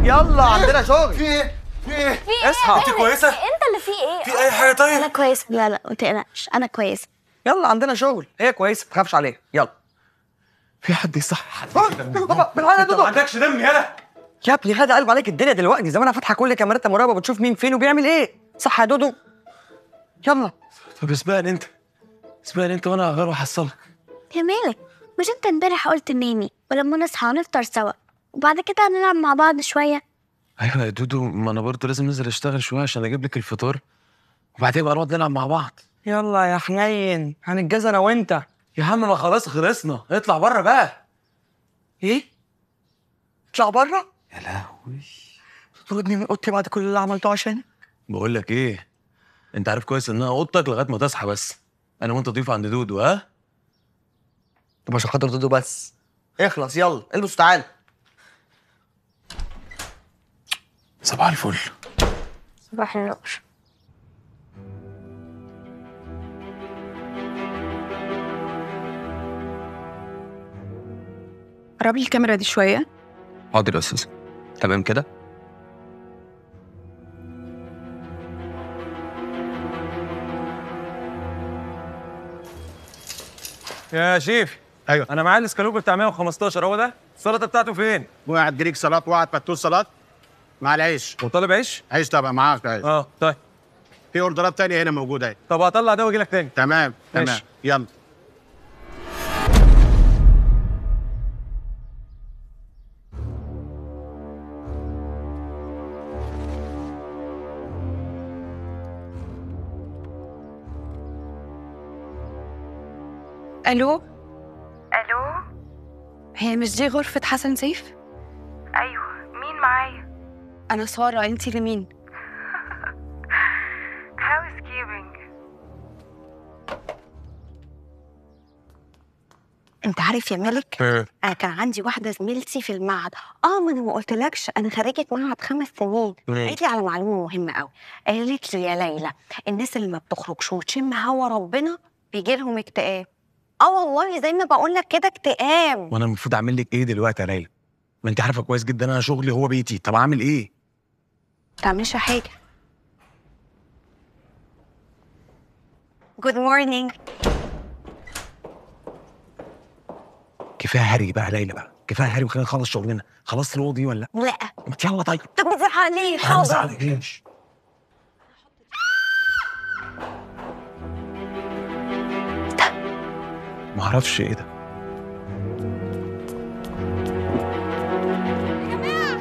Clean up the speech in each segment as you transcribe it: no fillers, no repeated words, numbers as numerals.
يلا عندنا شغل. في ايه؟ في ايه؟ اصحى. انت كويسه؟ انت اللي فيه ايه؟ في اي حاجه طيب؟ انا كويسه، لا ما تقلقش، انا كويسه. يلا عندنا شغل، هي كويسه ما تخافش عليها. يلا. في حد يصح حد؟ بابا بالحاجه يا انت ما دودو. عندكش دم يالا. يا ابني هذا قلب عليك الدنيا دلوقتي، زمانها فاتحه كل كاميرات المراقبه وبتشوف مين فين وبيعمل ايه. صح يا دودو؟ يلا. طب اسبقني انت، اسبقني انت وانا هغير واحصلك. يا مالك؟ مش انت امبارح قلت نامي ولما نصحى هنفطر سوا وبعد كده هنلعب مع بعض شويه؟ ايوه يا دودو، ما انا برضه لازم ننزل اشتغل شويه عشان اجيب لك الفطار وبعدين بقى نقعد نلعب مع بعض. يلا يا حنين هنتجازى انا وانت. يا عم ما خلاص خلصنا، اطلع بره بقى. ايه؟ اطلع بره؟ يا لهوي. تطردني من اوضتي بعد كل اللي عملته عشانك؟ بقول لك ايه، انت عارف كويس انها اوضتك لغايه ما تصحى، بس انا وانت ضيف عند دودو. ها؟ طب عشان خاطر دودو بس اخلص. يلا البس وتعالى. صباح الفل. صباح النور. قرب لي الكاميرا دي شويه. حاضر يا استاذ. تمام كده. يا شيف. ايوه انا معايا الاسكالوب بتاع 115، هو ده؟ السلطه بتاعته فين؟ واحد جريك سلطات وواحد فتوش سلطات مع العيش. وطالب عيش؟ عيش طبعا معاك عيش. طيب. في اوردرات تانية هنا موجوده اهي. طب هطلع ده واجي لك تاني. تمام تمام ماشي. يلا. الو، الو. هي مش دي غرفه حسن سيف؟ ايوه، مين معايا؟ انا ساره، انتي لمين؟ هاوس كيبنج. انت عارف يا مالك، انا كان عندي واحده زميلتي في المعهد. ما انا ما قلتلكش، انا خريجه معهد 5 سنين. قالت لي على معلومه مهمه قوي. قالت لي يا ليلى، الناس اللي ما بتخرجش وتشم هوا ربنا بيجي لهم اكتئاب. والله زي ما بقول لك كده اكتئاب. وانا المفروض اعمل لك ايه دلوقتي يا ليلى؟ ما انت عارفه كويس جدا انا شغلي هو بيتي، طب اعمل ايه؟ ما تعملش حاجه. جود مورنينج. كفايه هري بقى يا ليلى بقى، كفايه هري وخلينا نخلص شغلنا. خلصت الوضع دي ولا لا؟ لا. ما يلا طيب. طب ما تزعلنيش. ما حاضر. تزعلنيش. ما اعرفش ايه ده.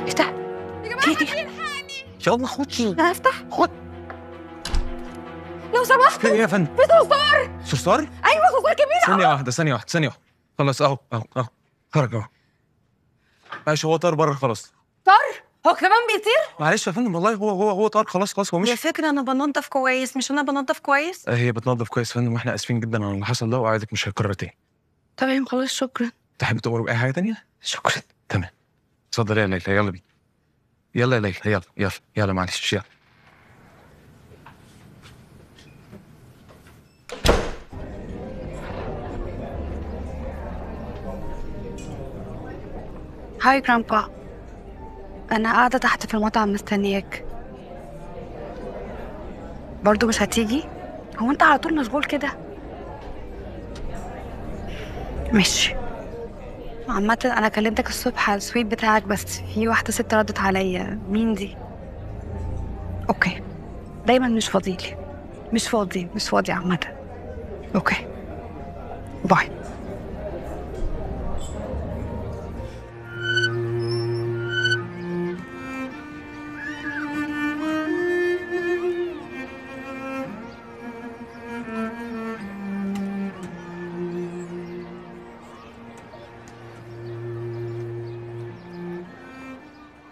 افتح. يا جماعه حد يلحقني. يلا خدي. انا هفتح. خد. لو سمحت. في ايه يا فندم؟ في صرصار. صرصار؟ ايوه صرصار كبير. ثانيه واحده ثانيه واحده ثانيه واحده. خلاص اهو اهو خرج اهو. ماشي، هو طار بره خلاص. طار؟ هو كمان بيطير؟ معلش يا فندم، والله هو طار خلاص هو يا مشي. فكرة انا بنضف كويس، مش انا بنضف كويس؟ هي بتنظف كويس يا فندم، واحنا اسفين جدا على اللي حصل ده وعايزك مش هيتكرر تاني. تمام خلاص شكرا. تحب تأمر بأي حاجة تانية؟ شكرا. تمام. اتفضل يا ليلى، يلا بينا. يلا يا ليلى، يلا معلش يلا. هاي جرامبا، انا قاعدة تحت في المطعم مستنياك. برضو مش هتيجي؟ هو انت على طول مشغول كده؟ ماشي. عامة انا كلمتك الصبح على السويت بتاعك، بس في واحدة ست ردت عليا. مين دي؟ اوكي. دايما مش فاضي عامة. اوكي باي.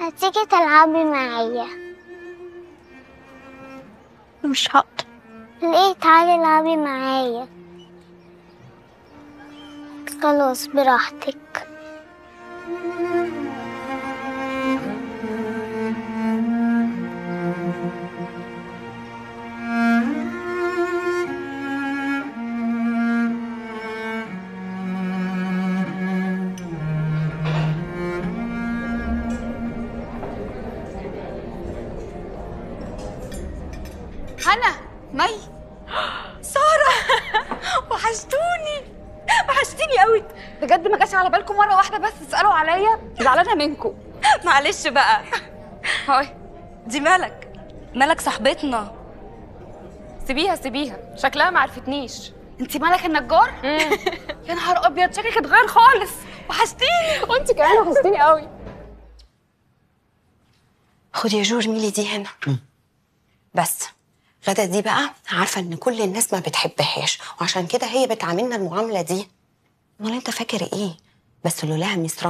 هتيجي تلعبي معايا؟ مش هقدر. ليه؟ تعالي العبي معايا. خلاص براحتك. حنا مي ساره وحشتوني قوي بجد. ما جاش على بالكم مره واحده بس تسالوا عليا؟ زعلانه منكم. معلش بقى. هاي دي ملك صاحبتنا. سيبيها شكلها ما عرفتنيش. انت مالك النجار؟ يا نهار ابيض شكلك اتغير خالص. وحشتيني. وانت كمان وحشتيني قوي. خدي يا جورج ميلي دي هنا. بس غدا دي بقى عارفه ان كل الناس ما بتحبهاش وعشان كده هي بتعاملنا المعامله دي. امال انت فاكر ايه؟ بس لولاها ميس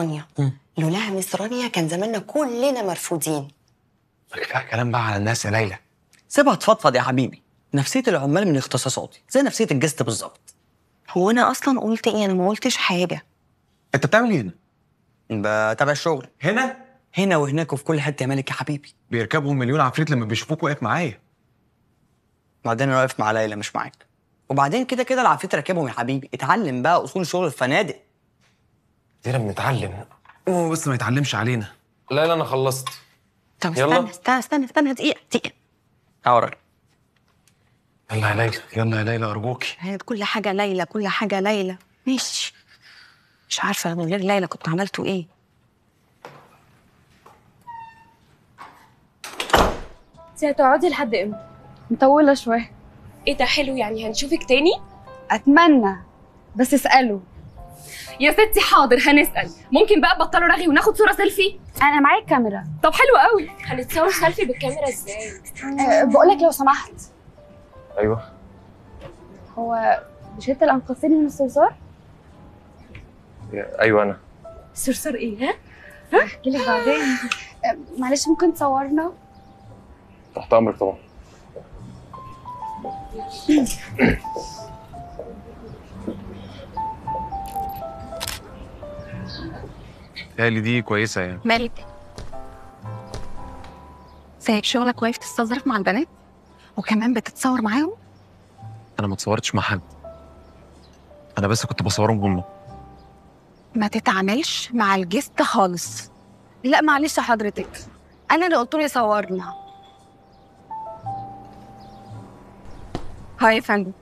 رانيا كان زماننا كلنا مرفوضين. كلام بقى على الناس يا ليلى. سيبها تفضفض يا حبيبي. نفسيه العمال من اختصاصاتي زي نفسيه الجست بالظبط. هو انا اصلا قلت ايه؟ انا ما قلتش حاجه. انت بتعمل ايه هنا؟ بتابع الشغل هنا وهناك وفي كل حته يا مالك يا حبيبي. بيركبهم مليون عفريت لما بيشوفوك واقف معايا. بعدين انا واقف مع ليلى مش معاك. وبعدين كده العفريت راكبهم يا حبيبي. اتعلم بقى اصول شغل الفنادق. دينا بنتعلم. بس ما يتعلمش علينا. لا انا خلصت. طب يلا. استنى دقيقه. تعال يلا يا ليلى ارجوكي. كل حاجه ليلى. ماشي. مش عارفه من غير ليلى كنت عملتوا ايه. انت هتقعدي لحد امتى؟ مطوله شويه. ايه ده حلو، يعني هنشوفك تاني؟ اتمنى بس اسالوا. يا ستي حاضر هنسأل. ممكن بقى تبطلوا رغي وناخد صورة سيلفي؟ انا معايا كاميرا. طب حلو قوي. هنتصور سيلفي بالكاميرا ازاي؟ بقولك لو سمحت. ايوه. هو مش انت اللي انقذتني من الصرصار؟ ايوه انا. صرصار ايه ها؟ احكي لك بعدين. معلش ممكن تصورنا؟ تحت امرك طبعا. تالي دي كويسه يعني. مالك سايب شغلك واقف تستظرف مع البنات وكمان بتتصور معاهم؟ انا ما اتصورتش مع حد، انا بس كنت بصورهم هم. ما تتعاملش مع الجست خالص. لا معلش حضرتك، انا اللي قلت له يصورنا. هاي يا فندم،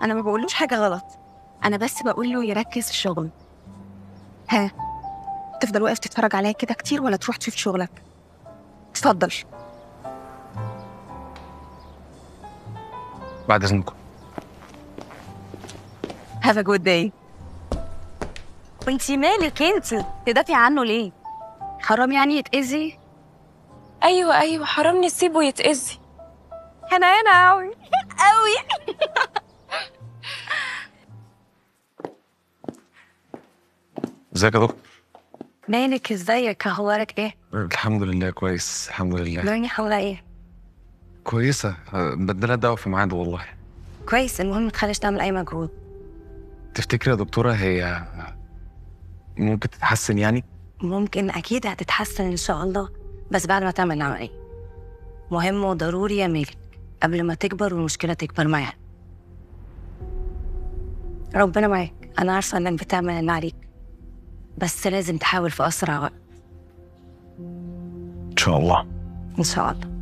انا ما بقولوش حاجه غلط، انا بس بقول له يركز في شغله. ها تفضل واقف تتفرج عليا كده كتير ولا تروح تشوف شغلك؟ اتفضل. بعد اذنكم. Have a good day. وانتي مالك انت؟ تدافعي عنه ليه؟ حرام يعني يتأذي؟ ايوه حرام نسيبه يتأذي. هنا قوي قوي. ازيك يا دكتور؟ مالك ازيك؟ اخبارك ايه؟ الحمد لله كويس الحمد لله. دنيا حوالها ايه؟ كويسه، بدلها دواء في ميعاده والله. كويس، المهم ما تخليش تعمل اي مجهود. تفتكري يا دكتوره هي ممكن تتحسن يعني؟ ممكن، اكيد هتتحسن ان شاء الله، بس بعد ما تعمل العمليه. مهم وضروري يا مالك قبل ما تكبر والمشكله تكبر معاها. ربنا معاك، انا عارفه انك بتعمل اللي عليك، بس لازم تحاول في اسرع وقت. ان شاء الله. ان شاء الله.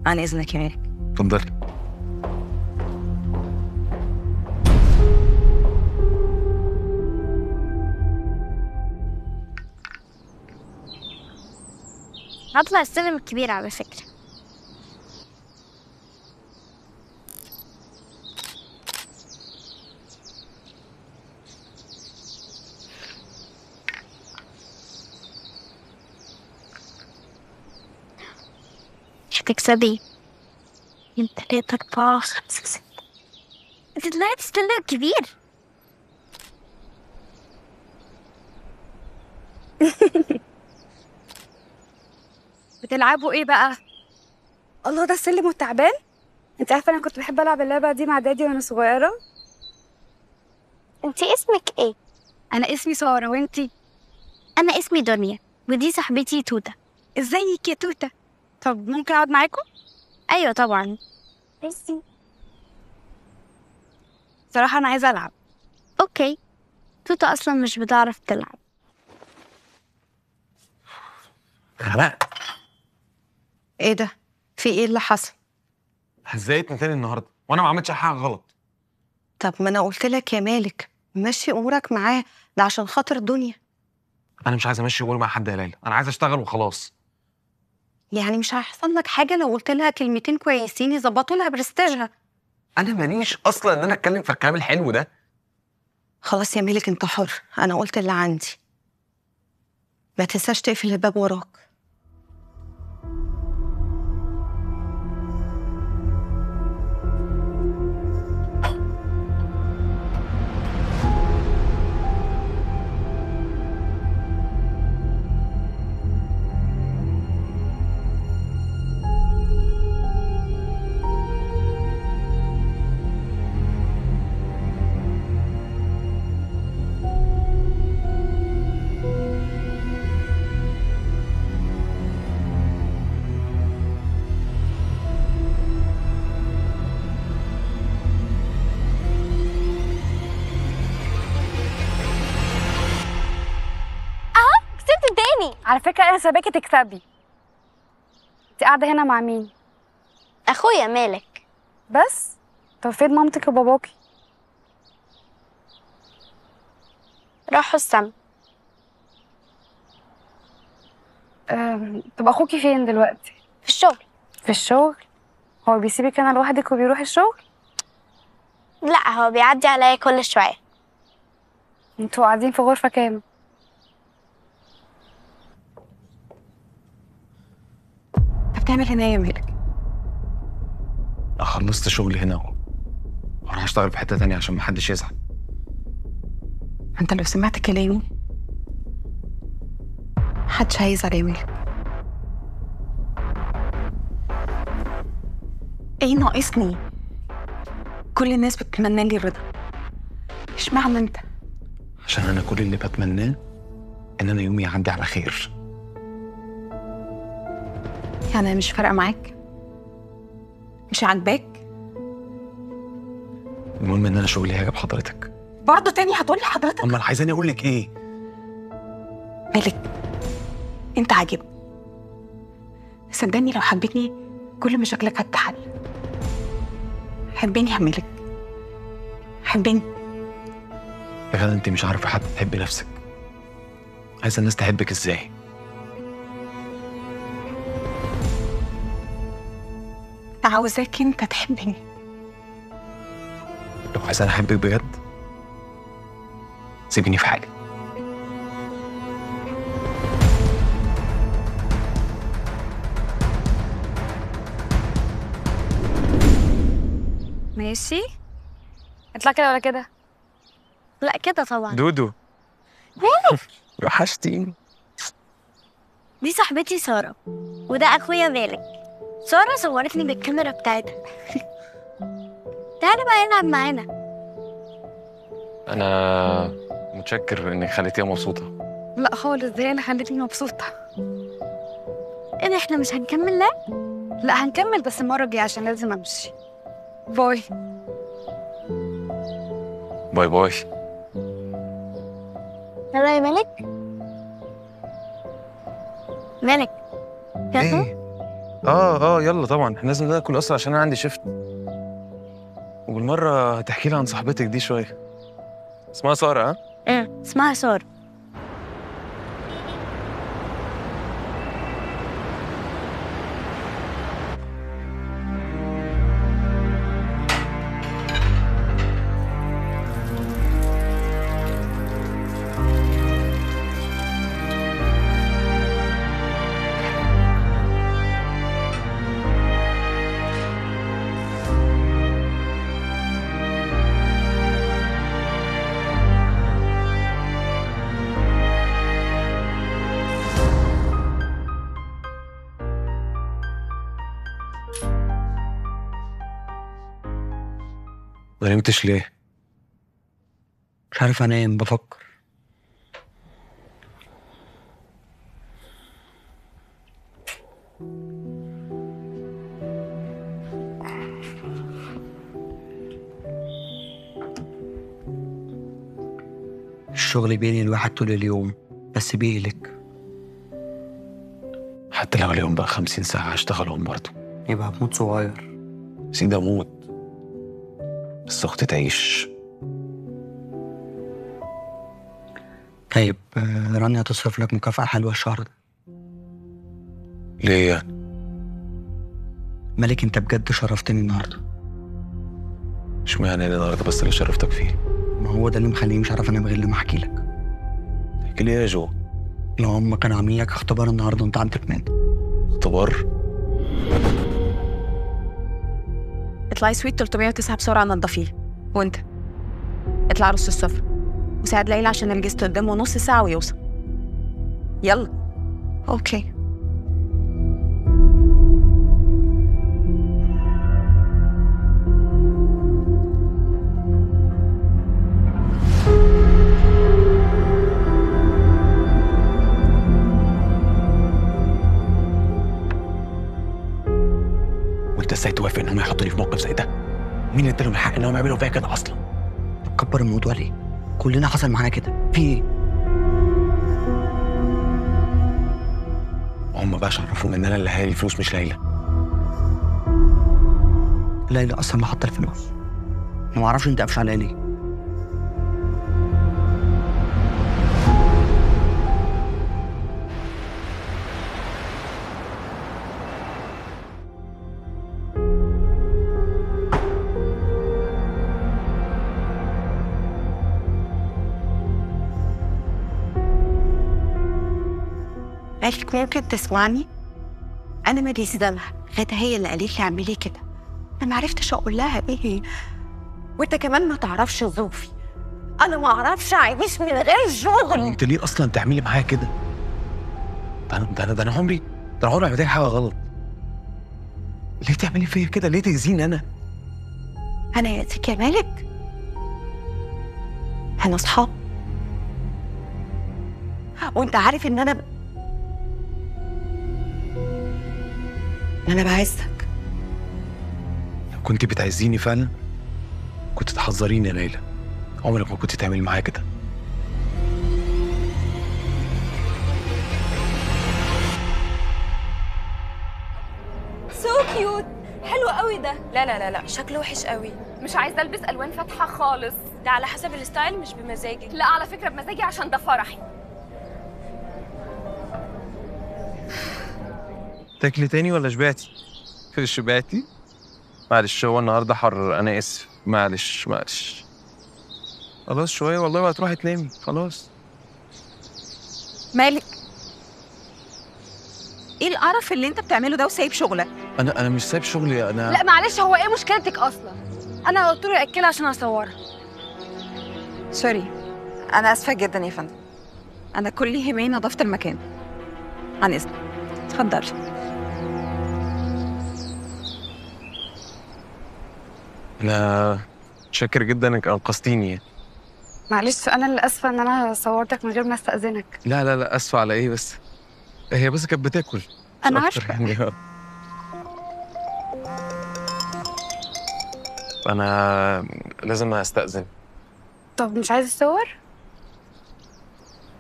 عن اذنك يا مالك. اتفضلي. هطلع السلم الكبير على فكرة. هتكسبي. 2 3 4 5 6. انت طلعتي السلم الكبير. بتلعبوا ايه بقى؟ الله ده السلم والتعبان؟ انت عارفه انا كنت بحب العب اللعبه دي مع دادي وانا صغيره. انت اسمك ايه؟ انا اسمي ساره، وانتي؟ انا اسمي دنيا ودي صاحبتي توته. ازيك يا توته؟ طب ممكن اقعد معاكم؟ ايوه طبعا. صراحه انا عايزه العب. اوكي. توته اصلا مش بتعرف تلعب. خلقت. ايه ده؟ في ايه اللي حصل؟ هزقتني تاني النهارده وانا ما عملتش حاجه غلط. طب ما انا قلت لك يا مالك مشي امورك معاه، ده عشان خاطر دنيا. انا مش عايز امشي اموري مع حد يا ليلى، انا عايز اشتغل وخلاص. يعني مش هيحصل لك حاجه لو قلت لها كلمتين كويسين يظبطوا لها برستيجها. انا ماليش اصلا ان انا اتكلم في الكلام الحلو ده. خلاص يا مالك انت حر، انا قلت اللي عندي. ما تنساش تقفل الباب وراك. على فكرة أنا ساباكي تكسبي. انت قاعدة هنا مع مين؟ اخويا مالك. بس؟ طب فين مامتك وباباكي؟ راحوا السما. طب أخوكي فين دلوقتي؟ في الشغل. في الشغل؟ هو بيسيبك أنا لوحدك وبيروح الشغل؟ لا هو بيعدي عليا كل شوية. انتوا قاعدين في غرفة كام؟ بتعمل هنا يا مالك؟ خلصت شغلي هنا اهو، وانا هشتغل في حته تانية عشان محدش يزعل. انت لو سمعت كلامي محدش هيزعل يا مالك. ايه ناقصني؟ كل الناس بتتمنى لي الرضا، اشمعنى انت؟ عشان انا كل اللي بتمناه ان انا يومي يعدي على خير. يعني أنا مش فارقة معاك؟ مش عاجباك؟ المهم ان انا شغلي هيعجب حضرتك. برضه تاني هتقولي حضرتك؟ امال عايزاني اقول لك ايه؟ مالك انت عاجبني، صدقني لو حبيتني كل مشاكلك هتتحل. حبيني يا مالك، حبيني. يا غدا انت مش عارفه حتى تحبي نفسك. عايزه الناس تحبك ازاي؟ عاوزاك انت تحبني. لو عايزاني احبك بجد سيبيني في حالي. ماشي. اطلع كده ولا كده؟ لا كده طبعا. دودو مالك؟ وحشتيني. دي صاحبتي سارة وده اخويا مالك. سارة صورتني بالكاميرا بتاعتها. تعالى بقى نلعب معانا. انا متشكر انك خليتيها مبسوطه. لا خالص، زي انا خلتني مبسوطة. ايه ده احنا مش هنكمل لا؟ لا هنكمل بس المرة الجاية عشان لازم امشي. باي. باي باي. يلا يا مالك. مالك يلا. ايه؟ يلا طبعا، احنا لازم ناكل اصلا عشان انا عندي شيفت. وبالمره هتحكي لي عن صاحبتك دي شويه. اسمها ساره. ها؟ اسمها سارة. ما نمتش ليه؟ مش عارف انام، بفكر. الشغل بيني الواحد طول اليوم بس بيهلك. حتى لو اليوم بقى 50 ساعة هشتغلهم برضه. يبقى هموت صغير. سيدي اموت بس اختي تعيش. طيب رانيا هتصرف لك مكافأة حلوة الشهر ده. ليه يعني؟ مالك انت بجد شرفتني النهارده. اشمعنى النهارده بس اللي شرفتك فيه؟ ما هو ده اللي مخليني مش عارف انام غير لما احكي لك. احكي لي يا جو. لو هم كانوا عاملين لك اختبار النهارده وانت عم تتمنى. اختبار؟ اطلعي سويت 309 بسرعة نضفيه. وانت اطلع رص السفرة وساعد ليلى عشان الجست قدامه نص ساعة ويوصل. يلا. اوكي. وانت ازاي توافق انهم يحطوني في موقف زي ده؟ مين اللي ادالهم الحق انهم يعملوا فيا كده اصلا؟ تكبر الموضوع ليه؟ كلنا حصل معانا كده، في ايه؟ هم بقى عرفوهم ان انا اللي هايل الفلوس مش ليلى. ليلى اصلا ما حاطه الفلوس. انا ما اعرفش انت قافش عليا ليه. مالك ممكن تسمعني؟ انا ماليش ذنب، غدا هي اللي قالت لي اعملي كده. انا ما عرفتش اقول لها ايه، وانت كمان ما تعرفش ظروفي. انا ما اعرفش اعيش من غير شغل. انت ليه اصلا تعملي معايا كده؟ ده انا عمري ما عملت حاجه غلط. ليه تعملي فيا كده؟ ليه تاذيني انا؟ انا يأذيك يا مالك؟ احنا اصحاب، وانت عارف ان انا بعزك. لو كنت بتعزيني فعلا كنت تحذريني يا ليلى. عمرك ما كنت تعملي معايا كده. سو كيوت، حلو قوي ده. لا لا لا لا، شكله وحش قوي. مش عايزه البس الوان فاتحه خالص. ده على حسب الستايل مش بمزاجك. لا على فكره بمزاجي عشان ده فرحي. تاكلي تاني ولا شبعتي؟ شبعتي؟ معلش هو النهارده حر، انا اسف. معلش. خلاص شويه والله وهتروحي تنامي خلاص. مالك؟ ايه القرف اللي انت بتعمله ده وسايب شغلك؟ انا مش سايب شغلي انا. لا معلش، هو ايه مشكلتك اصلا؟ انا قلت له ياكلها عشان اصورها. سوري، انا اسفه جدا يا فندم. انا كل يهمني نظافه المكان. عن اذنك اتفضلي. انا شاكر جدا انك انقذتيني. معلش انا اللي اسفه ان انا صورتك من غير ما استاذنك. لا اسف على ايه بس؟ هي بس كانت بتاكل. انا عارفه. يعني انا لازم استأذن. طب مش عايز تصور؟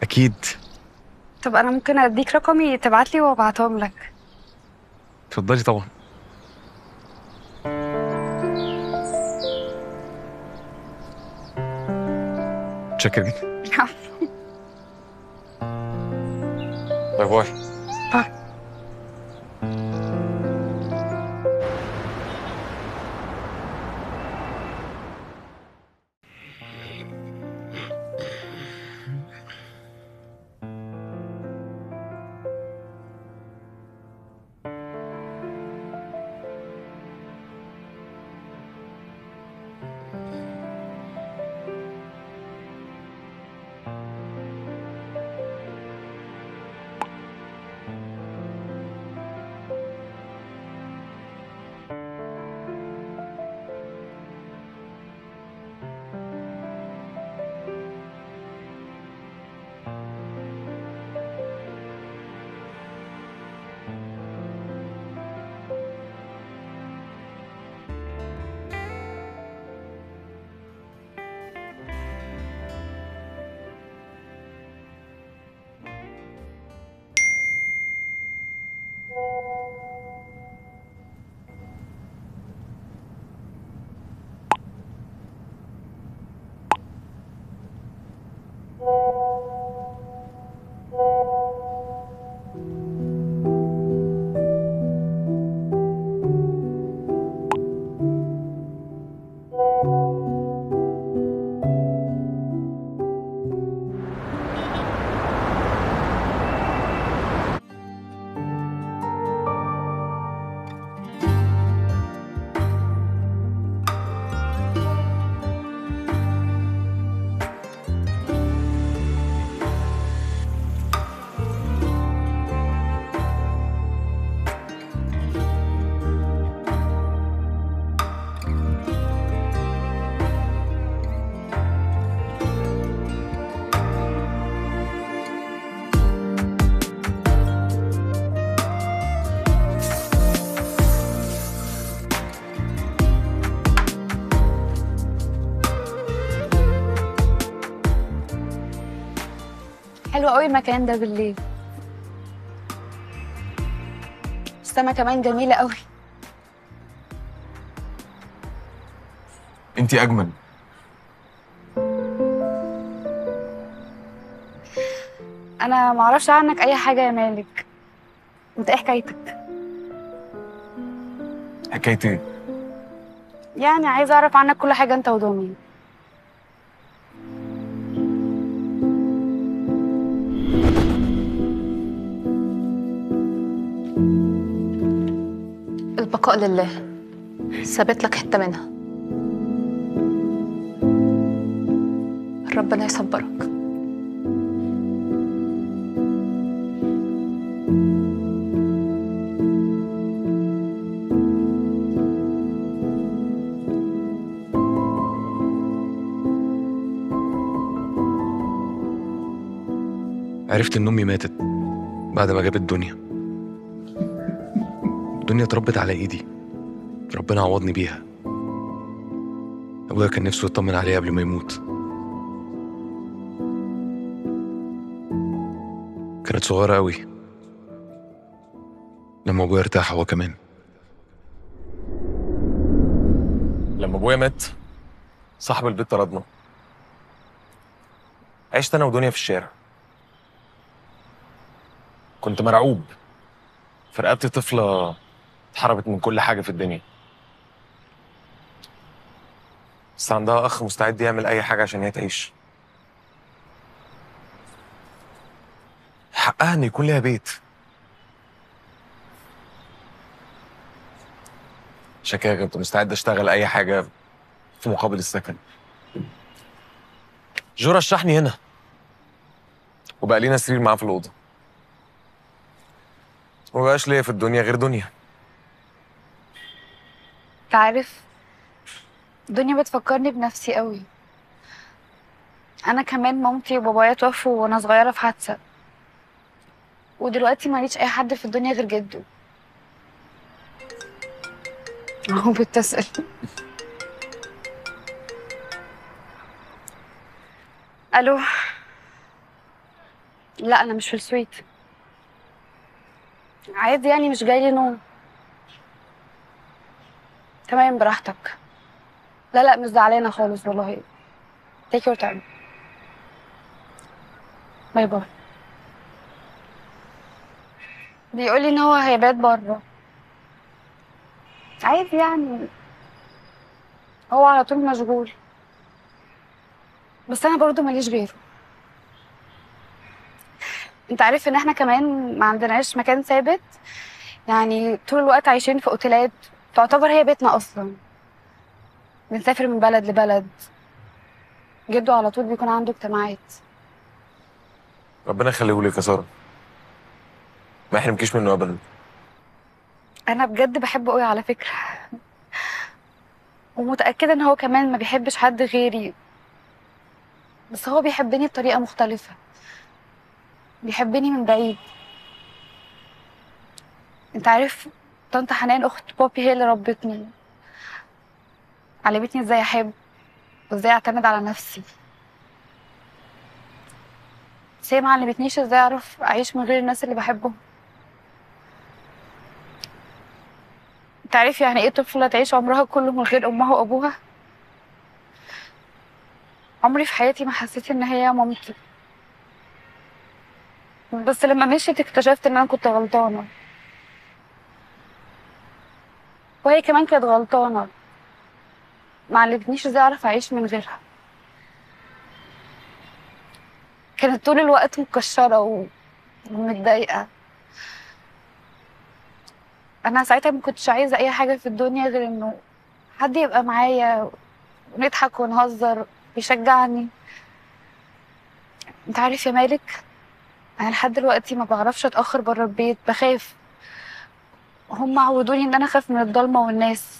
اكيد. طب انا ممكن اديك رقمي تبعت لي وابعتهم لك. اتفضلي طبعا. شاكر جدا. باي باي. باي. حلو قوي المكان ده بالليل. السما كمان جميلة قوي. انتي اجمل. انا معرفش عنك اي حاجة يا مالك. انت ايه حكايتك؟ حكايتي ايه؟ يعني عايزة اعرف عنك كل حاجة انت ودنيا. البقاء لله، ثابت لك حتة منها. ربنا يصبرك. عرفت ان امي ماتت بعد ما جابت دنيا. دنيا اتربت على ايدي، ربنا عوضني بيها. ابويا كان نفسه يطمن عليها قبل ما يموت. كانت صغيرة قوي لما ابويا ارتاح هو كمان. لما ابويا مات صاحب البيت طردنا. عشت انا ودنيا في الشارع. كنت مرعوب. في رقبتي طفلة اتحرمت من كل حاجة في الدنيا، بس عندها أخ مستعد يعمل أي حاجة عشان هي تعيش. حقها إن يكون ليها بيت. عشان كده كنت مستعد أشتغل أي حاجة في مقابل السكن. جو رشحني هنا وبقى لينا سرير معاه في الأوضة، ومبقاش ليا في الدنيا غير دنيا. انت عارف الدنيا بتفكرني بنفسي قوي. انا كمان مامتي وبابايا توفوا وانا صغيره في حادثه، ودلوقتي ماليش اي حد في الدنيا غير جده. اهو بتسأل. الو. لا انا مش في السويت. عادي يعني مش جايلي نوم. تمام براحتك. لا لا مش زعلانه خالص والله. take your time. باي باي. بيقولي ان هو هيبات بره. عادي يعني، هو على طول مشغول، بس انا برضو ماليش غيره. انت عارف ان احنا كمان ما عندناش مكان ثابت، يعني طول الوقت عايشين في اوتيلات تعتبر هي بيتنا اصلا. بنسافر من بلد لبلد. جده على طول بيكون عنده اجتماعات. ربنا يخليهولك يا سارة، ما يحرمكيش منه أبدا. انا بجد بحبه قوي على فكره، ومتاكده ان هو كمان ما بيحبش حد غيري، بس هو بيحبني بطريقه مختلفه. بيحبني من بعيد. انت عارف طنط حنان اخت بابي هي اللي ربتني، علمتني ازاي احب وازاي اعتمد على نفسي، بس هي ما علمتنيش ازاي اعرف اعيش من غير الناس اللي بحبهم. انت عارف يعني ايه طفله تعيش عمرها كله من غير امها وابوها؟ عمري في حياتي ما حسيت ان هي مامتي، بس لما مشيت اكتشفت ان انا كنت غلطانه، وهي كمان كانت غلطانه، ما علمتنيش ازاي اعرف اعيش من غيرها. كانت طول الوقت مكشره ومتضايقه. انا ساعتها ما كنتش عايزه اي حاجه في الدنيا غير انه حد يبقى معايا ونضحك ونهزر ويشجعني. انت عارف يا مالك، انا لحد دلوقتي ما بعرفش اتاخر بره البيت، بخاف. هم عودوني ان انا اخاف من الضلمه والناس،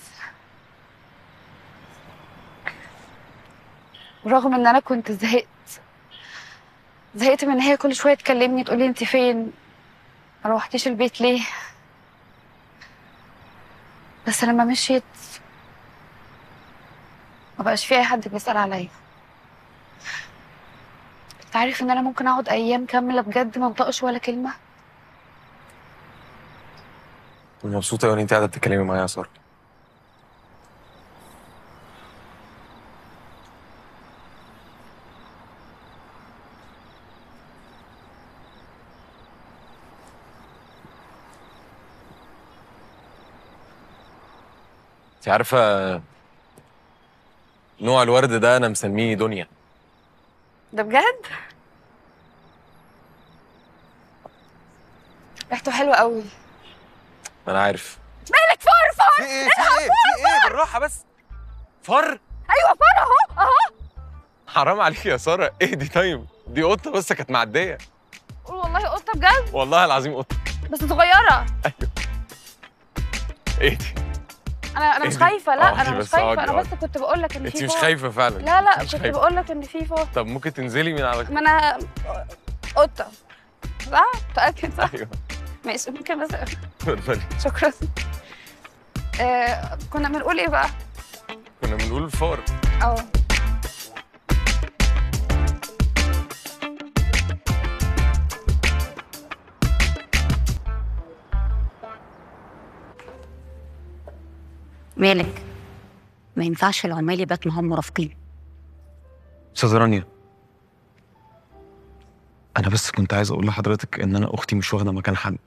رغم ان انا كنت زهقت من ان هي كل شويه تكلمني تقولي انت فين، ما روحتيش البيت ليه. بس لما مشيت ما بقاش في اي حد بيسال عليا. انت عارف ان انا ممكن اقعد ايام كامله بجد ما انطقش ولا كلمه؟ مبسوطه وان انت قاعده بتتكلمي معايا يا ساره. انت عارفه نوع الورد ده انا مسميه دنيا. ده بجد؟ ريحته حلوه قوي. انا عارف. مالك فار في ايه في ايه بالراحه بس. فار؟ ايوه فار اهو. حرام عليك يا ساره، اهدي. طيب دي قطه بس كانت معديه. قول والله قطه بجد. والله العظيم قطه بس صغيره. ايوه اهدي. انا مش خايفه. لا انا مش خايفه. انا بس اقعدي. كنت بقول لك ان في انت مش فار. خايفه فعلا. لا مش كنت خايفة. بقول لك ان في فار. طب ممكن تنزلي من على ما انا قطه صح؟ متأكد صح؟ ايوه ماشي ممكن بس. اتفضلي. شكرا. كنا بنقول ايه بقى؟ كنا بنقول الفار. اه مالك؟ ما ينفعش العمال يبات معاهم مرافقين. استاذة رانيا، انا بس كنت عايز اقول لحضرتك ان انا اختي مش واخده مكان حد،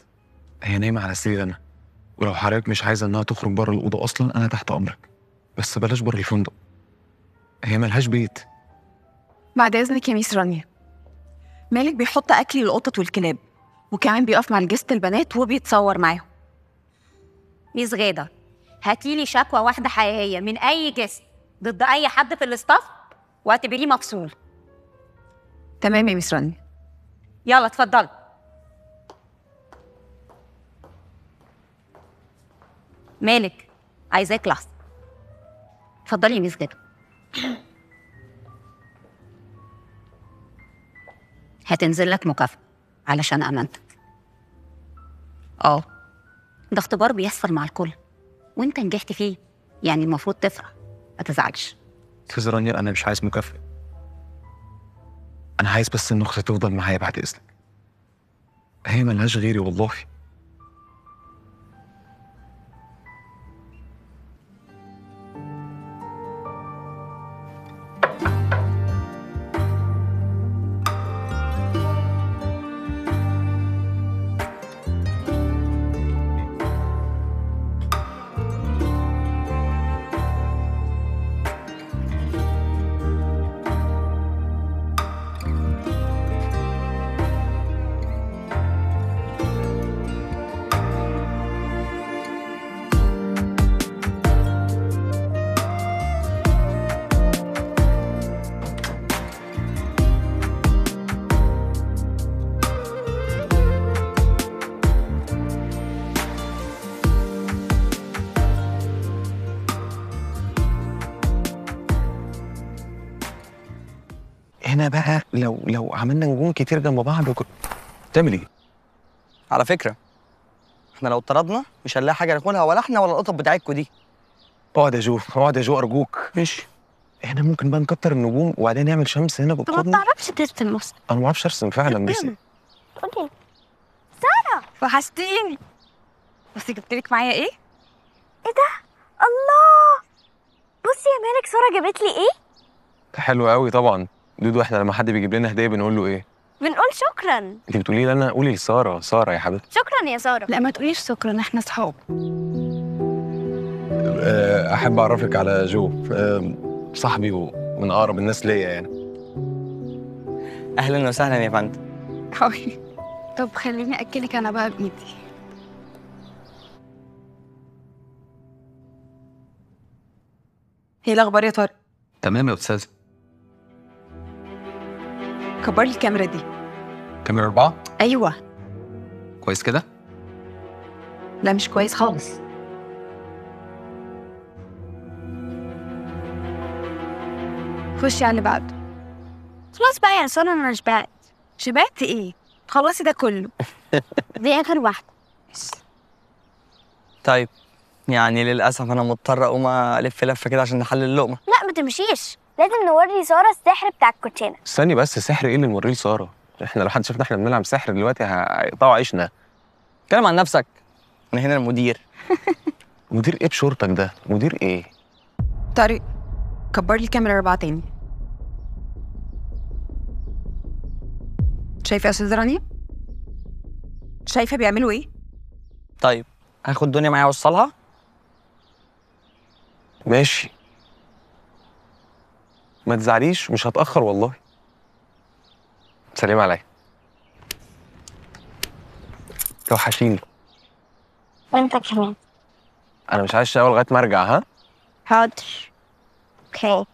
هي نايمه على سرير انا، ولو حضرتك مش عايزه انها تخرج بره الاوضه اصلا انا تحت امرك، بس بلاش بره الفندق، هي ملهاش بيت. بعد اذنك يا ميس رانيا، مالك بيحط اكل للقطط والكلاب، وكمان بيقف مع الجست البنات وبيتصور معاهم. ميس غادة، هاتيلي شكوى واحدة حقيقية من أي جست ضد أي حد في الاستاف واعتبريه مفصول. تمام يا ميس رانيا. يلا اتفضلي. مالك؟ عايزاك لحظة. اتفضلي يا ميس غادة. هتنزل لك مكافأة علشان أمانتك. ده اختبار بيحصل مع الكل وانت نجحت فيه، يعني المفروض تفرح، ما تزعلش. استاذة رانيا انا مش عايز مكافأة، انا عايز بس ان اختي تفضل معايا بعد اذنك، هي ملهاش غيري والله. هنا بقى لو عملنا نجوم كتير جنب بعض تعمل ايه؟ على فكره احنا لو طردنا مش هنلاقي حاجه ناكلها، ولا احنا ولا القطط بتاعتكوا دي. اقعد يا جو، اقعد يا جو ارجوك. ماشي. احنا ممكن بقى نكتر النجوم وبعدين نعمل شمس هنا انت ما بالقرن. بتعرفش ترسم اصلا. انا ما بعرفش ارسم فعلا بس. قولي سارة، وحشتيني. بصي جبتلك معايا ايه؟ ايه ده؟ الله، بصي يا مالك سارة جابت لي ايه؟ حلو قوي طبعا. دودو احنا لما حد بيجيب لنا هديه بنقول له ايه؟ بنقول شكرا. انت بتقولي لي انا قولي لساره. ساره يا حبيبتي. شكرا يا سارة. لا ما تقوليش شكرا، احنا صحاب. احب اعرفك على جو، صاحبي ومن اقرب الناس ليا يعني. اهلا وسهلا يا فندم. حبيبي. طب خليني اكلك انا بقى بايدي. ايه الاخبار يا طارق؟ تمام يا استاذ. كبر لي الكاميرا دي. كاميرا 4؟ ايوه. كويس كده؟ لا مش كويس خالص. خشي على اللي بعده. خلاص بقى يا سارة انا شبعت. شبعت ايه؟ خلصي ده كله. دي اخر واحدة. طيب يعني للاسف انا مضطر اقوم الف لفه كده عشان نحل اللقمه. لا ما تمشيش، لازم نوري ساره السحر بتاع الكوتشينه. استني بس، سحر ايه اللي نوريه لساره؟ احنا لو حد شافنا احنا بنلعب سحر دلوقتي هيقطعوا عيشنا. اتكلم عن نفسك، انا هنا المدير. مدير ايه بشورتك ده؟ مدير ايه؟ طارق كبر لي الكاميرا 4 تاني. شايفه يا استاذ رانيا؟ شايفه بيعملوا ايه؟ طيب هاخد دنيا معايا اوصلها. ماشي، ما تزعليش، مش هتأخر والله. سلام عليا. توحشيني. وانت كمان. انا مش عايز اشتغل لغايه ما ارجع. ها؟ حاضر. اوكي.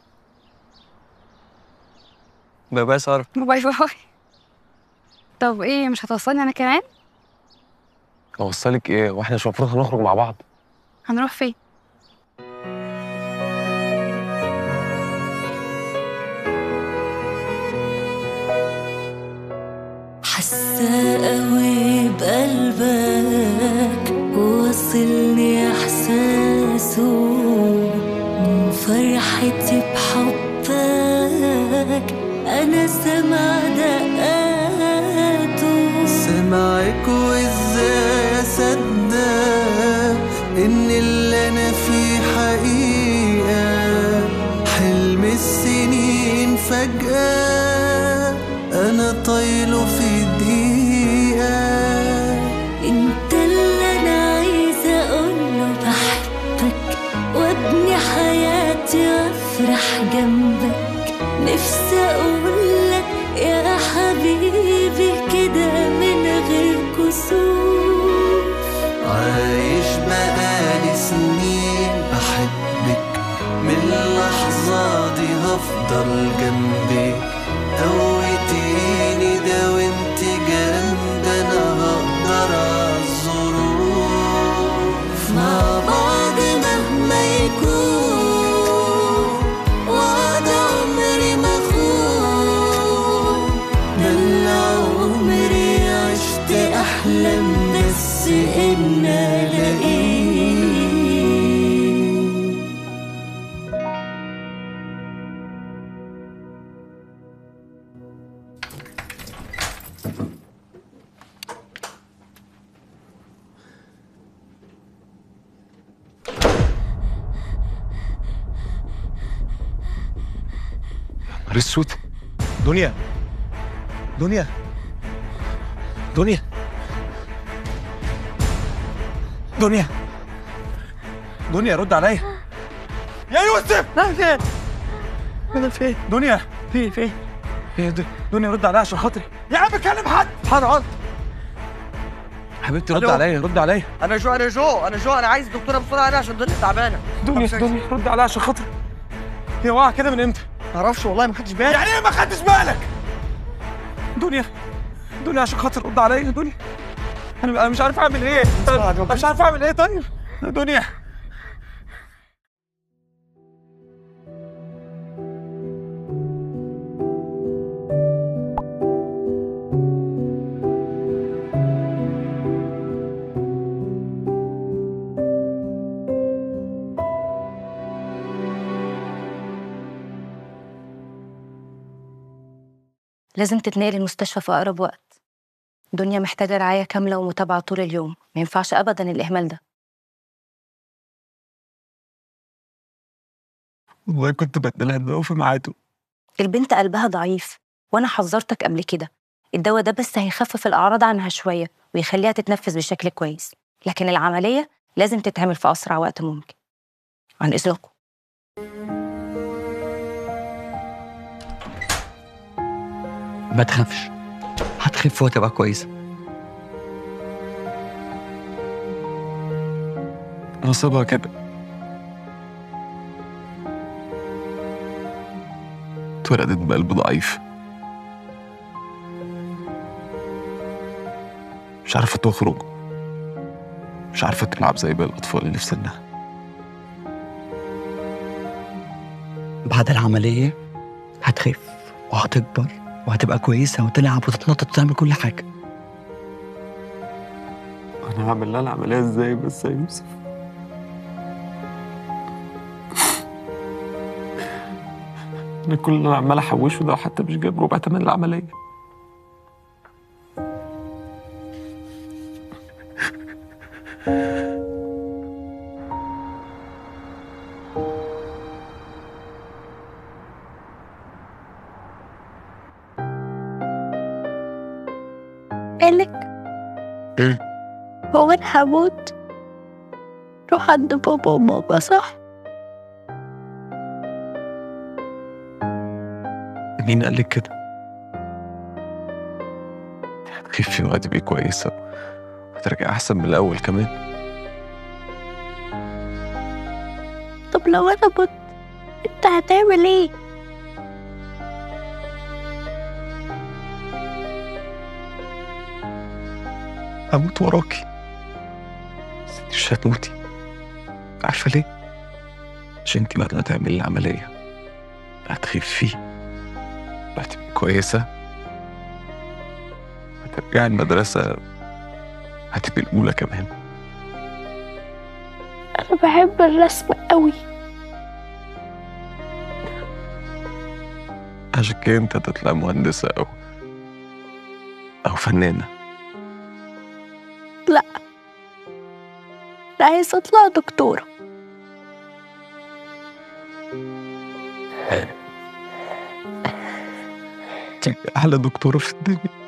باي باي ساره. باي باي. طب ايه، مش هتوصلني انا كمان؟ اوصلك ايه؟ واحنا مش المفروض هنخرج مع بعض؟ هنروح فين؟ حاسة قوي بقلبك وصلني احساسه من فرحتي بحبك، انا سامع دقاته. سامعك وازاي اصدق ان اللي انا فيه حقيقة، حلم السنين فجأة انا طايله في دقيقة. انت اللي انا عايزة اقوله بحبك وابني حياتي وافرح جنبك. نفسي اقولك يا حبيبي كده من غير كسوف. عايش بقالي سنين بحبك، من اللحظة دي هفضل جنبك. قوتيني ده وانت جنب انا هقدر عالظروف. مع بعض مهما يكون وعد عمري ما اخون. ده اللي عمري عشت احلم بس ان الاقيه. نهار اسود. دنيا دنيا دنيا دنيا دنيا، رد عليا يا يوسف. لا فين؟ انا فين؟ دنيا فين؟ ايه دنيا، رد عليا عشان خاطري. يا عم كلم حد. حاضر. حبيبتي رد عليا، رد عليا. انا جو انا عايز دكتوره بسرعه هنا عشان دنيا تعبانه. دنيا رد عليا عشان خاطري. هي واقعه كده من امتى؟ معرفش والله، ما خدتش بالي. يعني ايه ما خدتش بالك؟ دنيا عشان خاطر رد عليا. دنيا انا مش عارف اعمل ايه. انا مش عارف اعمل ايه. طيب دنيا. لازم تتنقل المستشفى في أقرب وقت. دنيا محتاجة رعاية كاملة ومتابعة طول اليوم، ما ينفعش أبداً الإهمال ده. والله كنت بديلها الدواء في ميعاده. البنت قلبها ضعيف، وأنا حذرتك قبل كده. الدواء ده بس هيخفف الأعراض عنها شوية ويخليها تتنفس بشكل كويس، لكن العملية لازم تتعمل في أسرع وقت ممكن. عن إذنكم. ما تخافش، هتخف وتبقى كويسه. نصيبها كده. اتولدت بقلب ضعيف، مش عارفة تخرج، مش عارفة تلعب زي باقي الأطفال اللي في سنها. بعد العملية هتخف وهتكبر وهتبقى كويسة وتلعب وتتنطط وتعمل كل حاجة. أنا هعمل لها العملية إزاي بس يا يوسف؟ انا كل اللي انا عمال احوشه ده حتى مش جايب ربع تمن العمليه. مالك؟ ايه؟ هو انا هموت؟ روح عند بابا وماما صح؟ مين قال لك كده؟ هتخفي وهتبقي كويسة وهترجعي أحسن من الأول كمان. طب لو انا مت انت هتعمل ايه؟ هموت وراكي. بس انت مش هتموتي. عارفة ليه؟ عشان انت بعد ما تعملي العملية هتخفي وهتبقي كويسة، هترجعي المدرسة هتبقي الأولى كمان. انا بحب الرسم قوي. عشان كده انت هتطلع مهندسة أو فنانة. لا انا عايزة اطلع دكتورة. أحلى دكتورة في الدنيا.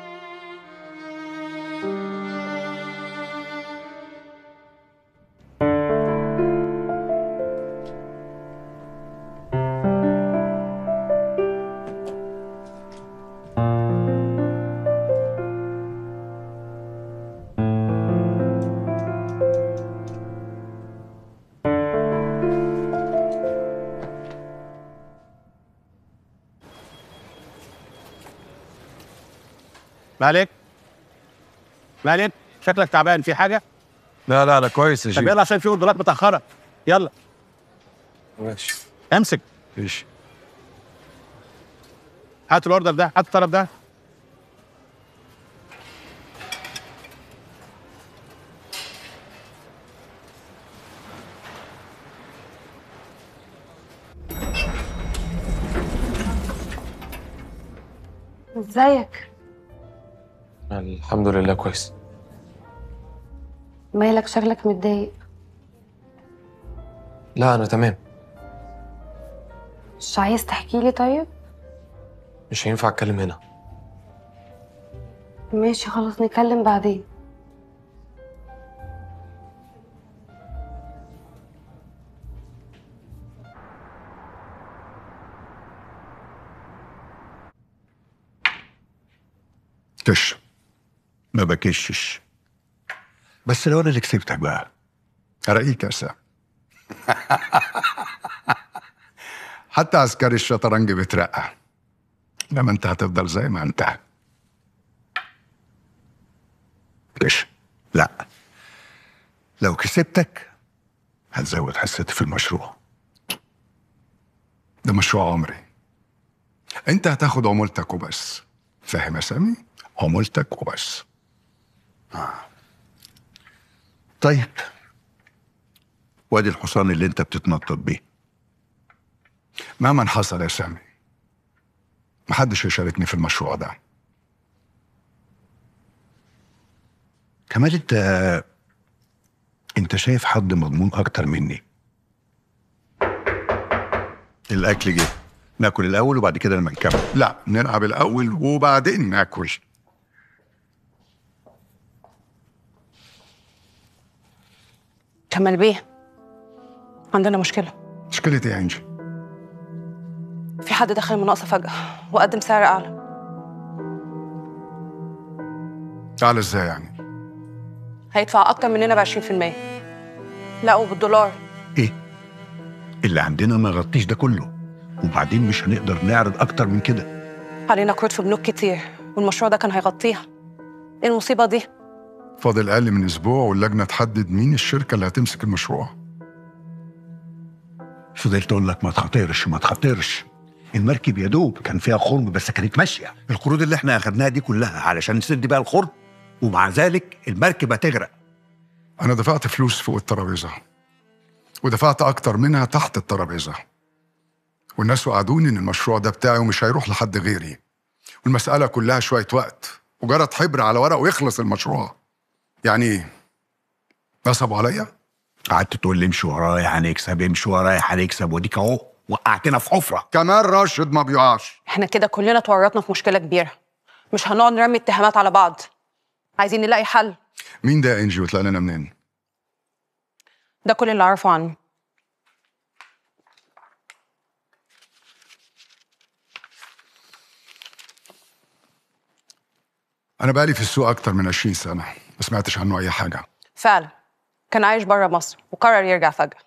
مالك شكلك تعبان، في حاجه؟ لا أنا كويس يا طب شيخ. يلا عشان في اوردرات متاخره. يلا ماشي. امسك. ماشي. هات الاوردر ده، هات الطلب ده. ازيك؟ الحمد لله كويس. مالك شكلك متضايق؟ لا أنا تمام. مش عايز تحكي لي طيب؟ مش هينفع أتكلم هنا. ماشي خلاص نتكلم بعدين. كش ما بكشش، بس لو انا اللي كسبتك بقى اراقيك يا سام. حتى عسكري الشطرنج بيترقى، انما انت هتفضل زي ما انت. كش لا، لو كسبتك هتزود حصتي في المشروع ده. مشروع عمري، انت هتاخد عمولتك وبس. فاهم يا سامي؟ عمولتك وبس. طيب وادي الحصان اللي انت بتتنطط بيه. مهما حصل يا سامي محدش يشاركني في المشروع ده. كمال انت شايف حد مضمون اكتر مني. الاكل جه، ناكل الاول وبعد كده لما نكمل. لا، نلعب الاول وبعدين ناكل. كمال بيه، عندنا مشكلة. مشكلة ايه يا انجي؟ في حد دخل المناقصة فجأة وقدم سعر أعلى. أعلى ازاي يعني؟ هيدفع أكتر مننا ب 20%. لا وبالدولار. ايه؟ اللي عندنا ما يغطيش ده كله، وبعدين مش هنقدر نعرض أكتر من كده. علينا كروت في بنوك كتير والمشروع ده كان هيغطيها. ايه المصيبة دي؟ فاضل أقل من أسبوع واللجنة تحدد مين الشركة اللي هتمسك المشروع. فضلت أقول لك ما تخاطرش ما تخاطرش. المركب يا دوب كان فيها خرم بس كانت ماشية. القروض اللي احنا أخدناها دي كلها علشان نسد بيها الخرم، ومع ذلك المركب هتغرق. أنا دفعت فلوس فوق الترابيزة ودفعت أكتر منها تحت الترابيزة، والناس وعدوني ان المشروع ده بتاعي ومش هيروح لحد غيري، والمسألة كلها شوية وقت وجرت حبر على ورق ويخلص المشروع. يعني ايه؟ نصبوا عليا؟ قعدت تقول لي امشي ورايا هنكسب، امشي ورايا هنكسب، وديك اهو وقعتنا في حفره. كمان راشد ما بيقعش. احنا كده كلنا اتورطنا في مشكله كبيره، مش هنقعد نرمي اتهامات على بعض، عايزين نلاقي حل. مين ده يا انجي وطلع لنا منين؟ ده كل اللي اعرفه عنه. انا بقالي في السوق اكتر من 20 سنه، ما سمعتش عنه اي حاجه. فعلا كان عايش بره مصر وقرر يرجع فجاه،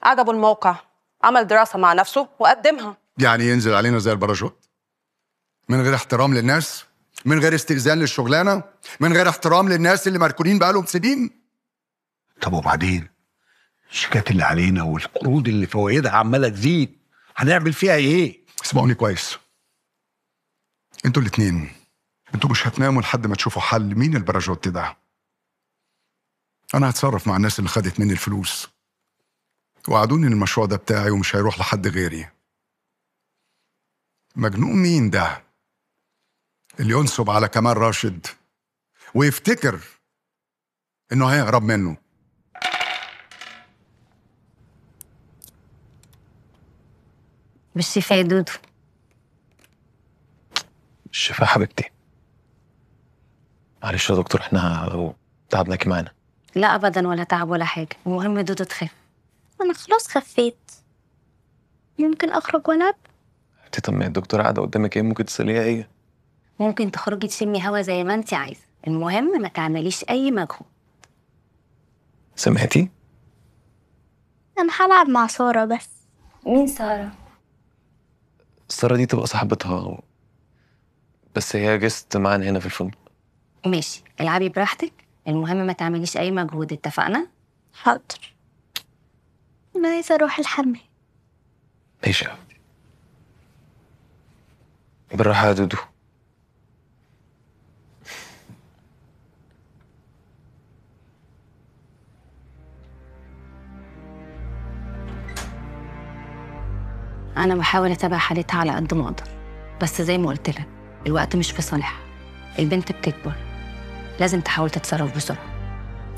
عجبه الموقع، عمل دراسه مع نفسه وقدمها. يعني ينزل علينا زي الباراشوت من غير احترام للناس، من غير استئذان للشغلانه، من غير احترام للناس اللي مركونين بقالهم سنين. طب وبعدين الشيكات اللي علينا والقروض اللي فوائدها عماله تزيد، هنعمل فيها ايه؟ اسمعوني كويس، انتوا الاتنين انتوا مش هتناموا لحد ما تشوفوا حل مين الباراشوت ده. انا هتصرف مع الناس اللي خدت مني الفلوس، وعدوني ان المشروع ده بتاعي ومش هيروح لحد غيري. مجنون مين ده اللي ينصب على كمال راشد ويفتكر انه هيهرب منه؟ بالشفا يا دودو. بالشفا حبيبتي. معلش يا دكتور، احنا لو تعبناكي معانا. لا ابدا، ولا تعب ولا حاجه، المهم دودو تخف. انا خلاص خفيت، ممكن اخرج والعب. طب ما الدكتور قاعده قدامك، ايه ممكن تساليها هي؟ ممكن تخرجي تشمي هوا زي ما انت عايزه، المهم ما تعمليش اي مجهود. سمعتي؟ انا هلعب مع سارة بس. مين سارة؟ سارة دي تبقى صاحبتها، بس هي جست معانا هنا في الفندق. ماشي، العبي براحتك، المهم ما تعمليش اي مجهود، اتفقنا؟ حاضر. انا عايزه اروح الحمام. ماشي يا حبيبتي، بالراحه يا دودو. انا بحاول اتابع حالتها على قد ما اقدر، بس زي ما قلت لك الوقت مش في صالحها، البنت بتكبر، لازم تحاول تتصرف بسرعه.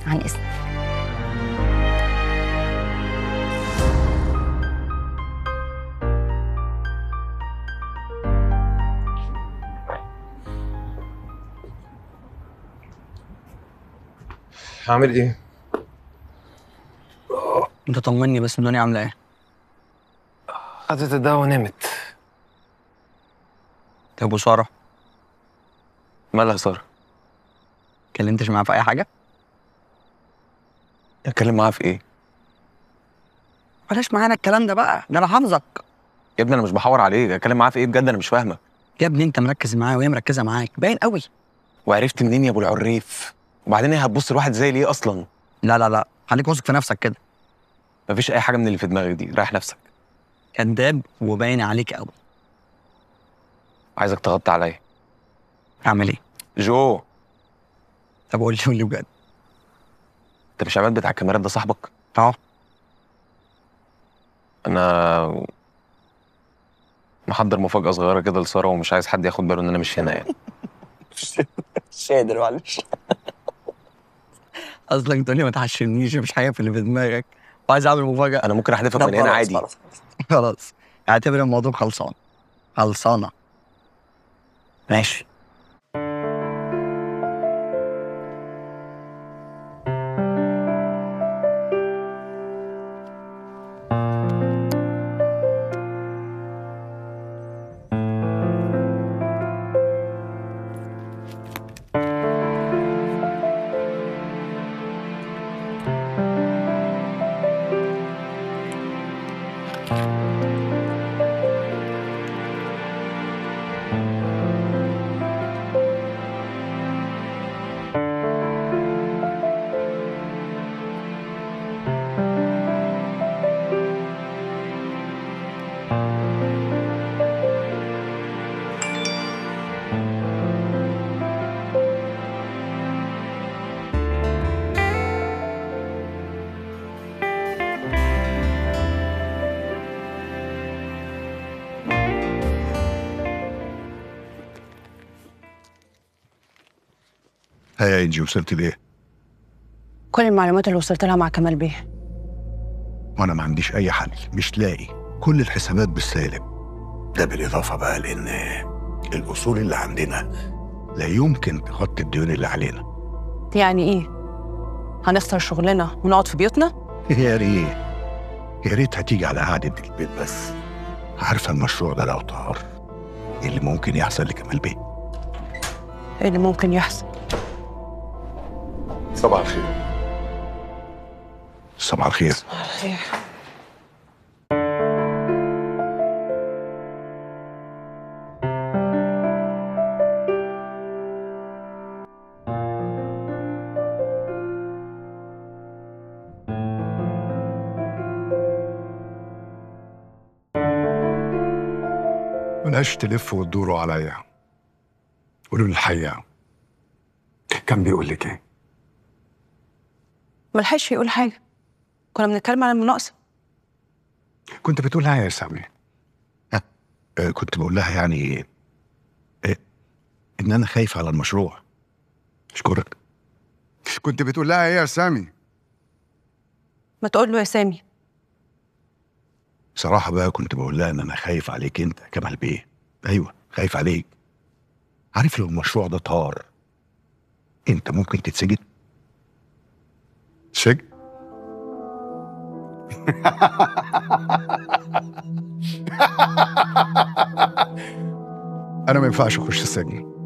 عن اذنك. هعمل ايه؟ انت طمني بس، الدنيا عامله ايه؟ خدت الدواء ونامت. طب وساره؟ مالها ساره؟ كلمتش معاها في اي حاجه؟ اتكلم معاها في ايه؟ بلاش معانا الكلام ده بقى، ده انا حافظك. يا ابني انا مش بحور عليك، اتكلم معاها في ايه بجد؟ انا مش فاهمك. يا ابني انت مركز معايا وهي مركزه معاك، باين قوي. وعرفت منين يا ابو العريف؟ وبعدين هي هتبص لواحد زي ليه اصلا؟ لا لا لا، خليك واثق في نفسك كده. مفيش اي حاجه من اللي في دماغك دي، ريح نفسك. كداب وباين عليك قوي. عايزك تغطي عليا. اعمل ايه؟ جو. طب قول لي بجد. انت مش عماد بتاع الكاميرات ده صاحبك؟ اه. انا محضر مفاجاه صغيره كده لساره، ومش عايز حد ياخد باله ان انا مش هنا يعني. مش قادر معلش. اصلك تقول لي ما تحشمنيش، مش حاجه في اللي في دماغك، وعايز اعمل مفاجاه. انا ممكن احذفك من هنا عادي. خلاص اعتبر الموضوع خلصانه. ماشي. ها يا انجي، وصلت ليه؟ كل المعلومات اللي وصلت لها مع كمال بيه. وانا ما عنديش اي حل، مش لاقي، كل الحسابات بالسالب. ده بالاضافه بقى لان الاصول اللي عندنا لا يمكن تغطي الديون اللي علينا. يعني ايه؟ هنخسر شغلنا ونقعد في بيوتنا؟ يا ريت، يا ريت هتيجي على قعدة البيت بس. عارفه المشروع ده لو طار ايه اللي ممكن يحصل لكمال بيه؟ ايه اللي ممكن يحصل؟ صباح الخير. صباح الخير. صباح الخير. بلاش تلفوا وتدوروا عليا، قولوا لي الحقيقة. كان بيقول لك ايه؟ ملحقش يقول حاجة، كنا بنتكلم عن المناقصة. كنت بتقولها يا سامي؟ كنت بقول لها يعني ان انا خايف على المشروع. اشكرك. كنت بتقول لها ايه يا سامي؟ ما تقول له يا سامي. صراحة بقى كنت بقول لها ان انا خايف عليك انت كمال بيه. ايوه خايف عليك. عارف لو المشروع ده طار انت ممكن تتسجن. سجن؟ انا ما ينفعش اخش السجن.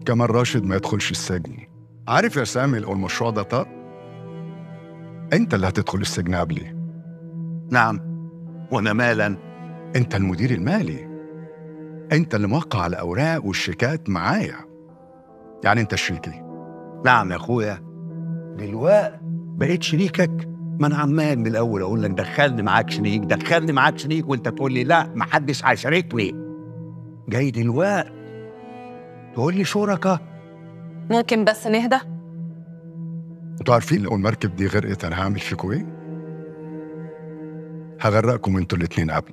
كمال راشد ما يدخلش السجن. عارف يا سامي لو المشروع ده طار انت اللي هتدخل السجن قبلي. نعم، وانا مالا؟ انت المدير المالي، انت اللي موقع على الاوراق والشيكات معايا، يعني انت شريكي. نعم يا اخويا، دلوقتي بقيت شريكك. ما انا عمال من الاول اقول لك دخلني معاك شريك، دخلني معاك شريك، وانت تقول لي لا محدش هيشاركني. جاي دلوقتي تقول لي شركة. ممكن بس نهدى؟ انتوا عارفين لو المركب دي غرقت انا هعمل فيكوا ايه؟ هغرقكم انتوا الاتنين قبل.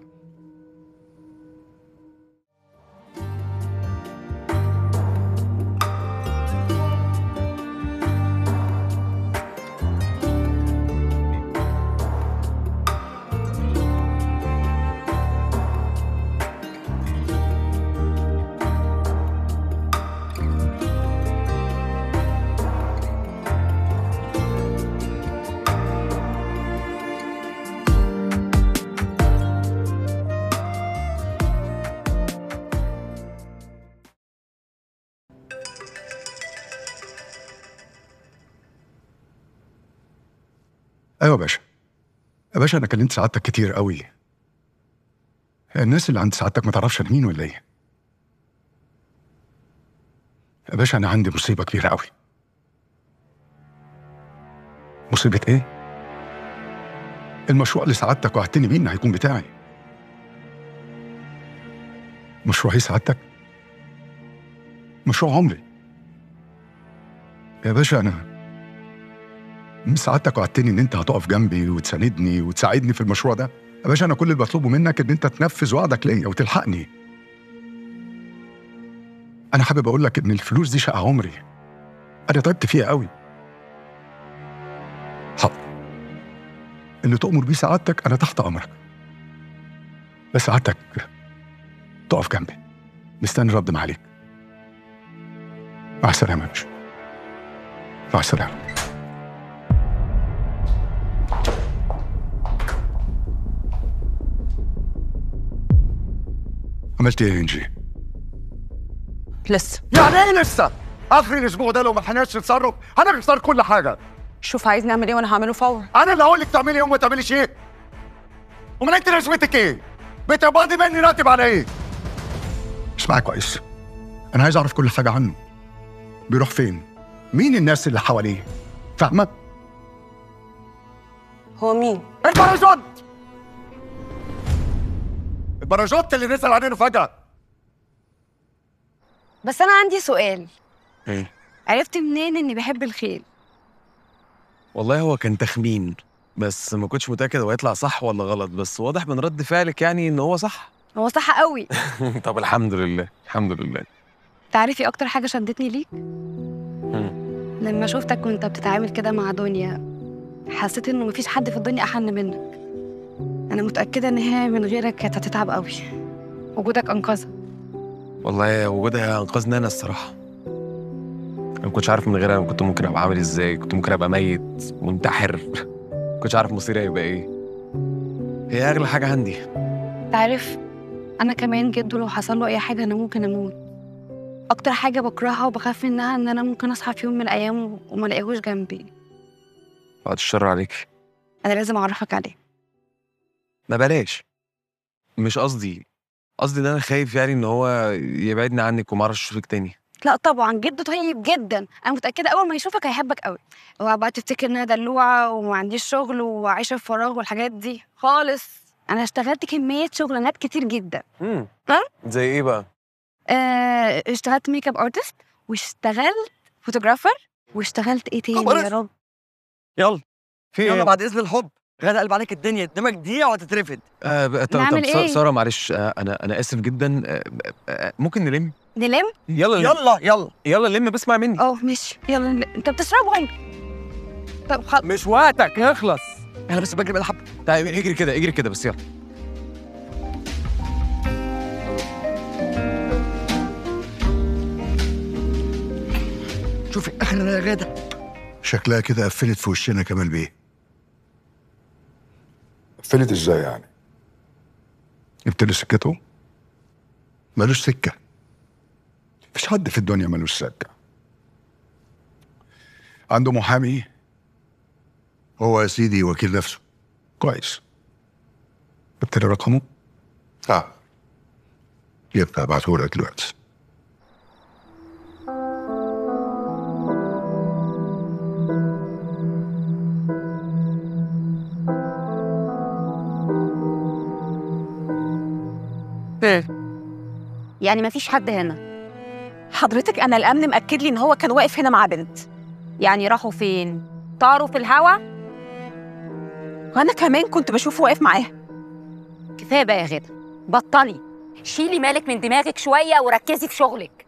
ايوه يا باشا. يا باشا انا كلمت سعادتك كتير قوي. الناس اللي عند سعادتك ما تعرفش انا مين ولا ايه؟ يا باشا انا عندي مصيبه كبيره قوي. مصيبه ايه؟ المشروع اللي سعادتك وعدتني بيه انه هيكون بتاعي. مشروع ايه سعادتك؟ مشروع عمري. يا باشا انا من سعادتك وعدتني ان انت هتقف جنبي وتساندني وتساعدني في المشروع ده. يا باشا انا كل اللي بطلبه منك ان انت تنفذ وعدك ليا وتلحقني. انا حابب اقول لك ان الفلوس دي شقه عمري، انا تعبت فيها قوي. حاضر، اللي تؤمر بيه سعادتك انا تحت امرك، بس سعادتك تقف جنبي. مستني رد عليك. مع السلامه يا باشا. مع السلامه. عملت ايه يا انجي؟ لسه. يعني ايه لسه؟ اخر الاسبوع ده لو ما لحقناش نتصرف هنخسر كل حاجه. شوف عايز نعمل ايه وانا هعمله فورا. انا اللي هقول لك تعملي ايه وما تعمليش ايه. امال انت رسمتك ايه؟ بتقبضي مني راتب على ايه؟ اسمعي كويس، انا عايز اعرف كل حاجه عنه. بيروح فين؟ مين الناس اللي حواليه؟ فاهمه؟ هو مين؟ الباراشوت. الباراشوت اللي نزل علينا فجأة. بس أنا عندي سؤال. ايه؟ عرفت منين إني بحب الخيل؟ والله هو كان تخمين، بس ما كنتش متأكد هو هيطلع صح ولا غلط، بس واضح من رد فعلك يعني إن هو صح. هو صح قوي. طب الحمد لله الحمد لله. تعرفي أكتر حاجة شدتني ليك؟ لما شفتك وانت بتتعامل كده مع دنيا حسيت انه مفيش حد في الدنيا احن منك. انا متاكده ان هي من غيرك كانت هتتعب قوي. وجودك انقذها. والله وجودها انقذني انا الصراحه. انا ما كنتش عارف من غيرها انا كنت ممكن ابقى عامل ازاي، كنت ممكن ابقى ميت منتحر. ما كنتش عارف مصيري هيبقى ايه. هي اغلى حاجه عندي. تعرف انا كمان جدو لو حصل له اي حاجه انا ممكن اموت. اكتر حاجه بكرهها وبخاف منها ان انا ممكن اصحى في يوم من الايام وما الاقيهوش جنبي. بعد الشر عليك. انا لازم اعرفك عليه. ما بلاش. مش قصدي ان انا خايف يعني ان هو يبعدني عنك وما اعرفش اشوفك تاني. لا طبعا جدو طيب جدا. انا متاكده اول ما يشوفك هيحبك قوي. اوعى بقى تفتكر ان انا دلوعه وما عنديش شغل وعايشه في فراغ والحاجات دي خالص. انا اشتغلت كميه شغلانات كتير جدا. زي ايه بقى؟ اشتغلت ميك اب ارتست واشتغلت فوتوغرافر واشتغلت ايه تاني يا رب. يلا في يلا إيه؟ بعد اذن الحب. غدا قلب عليك الدنيا قدامك دقيقه وهتترفد. نعمل إيه؟ ساره معلش، انا اسف جدا. ممكن نلم؟ يلا نلم بس اسمع مني. ماشي يلا انت بتشربهم. طب مش وقتك يخلص. انا بس بجري بقى حبه. طيب اجري كده بس يلا. شوفي اخرنا يا غاده. شكلها كده قفلت في وشنا كمال بيه. قفلت ازاي يعني؟ جبت له سكته؟ ملوش سكه. مفيش حد في الدنيا ملوش سكه. عنده محامي. هو يا سيدي وكيل نفسه. كويس. جبت لي رقمه؟ يبقى ابعتهولك دلوقتي. يعني مفيش حد هنا؟ حضرتك انا الامن مأكد لي ان هو كان واقف هنا مع بنت. يعني راحوا فين؟ طاروا في الهوا؟ وانا كمان كنت بشوفه واقف معاها. كفايه بقى يا غدا، بطلي. شيلي مالك من دماغك شويه وركزي في شغلك.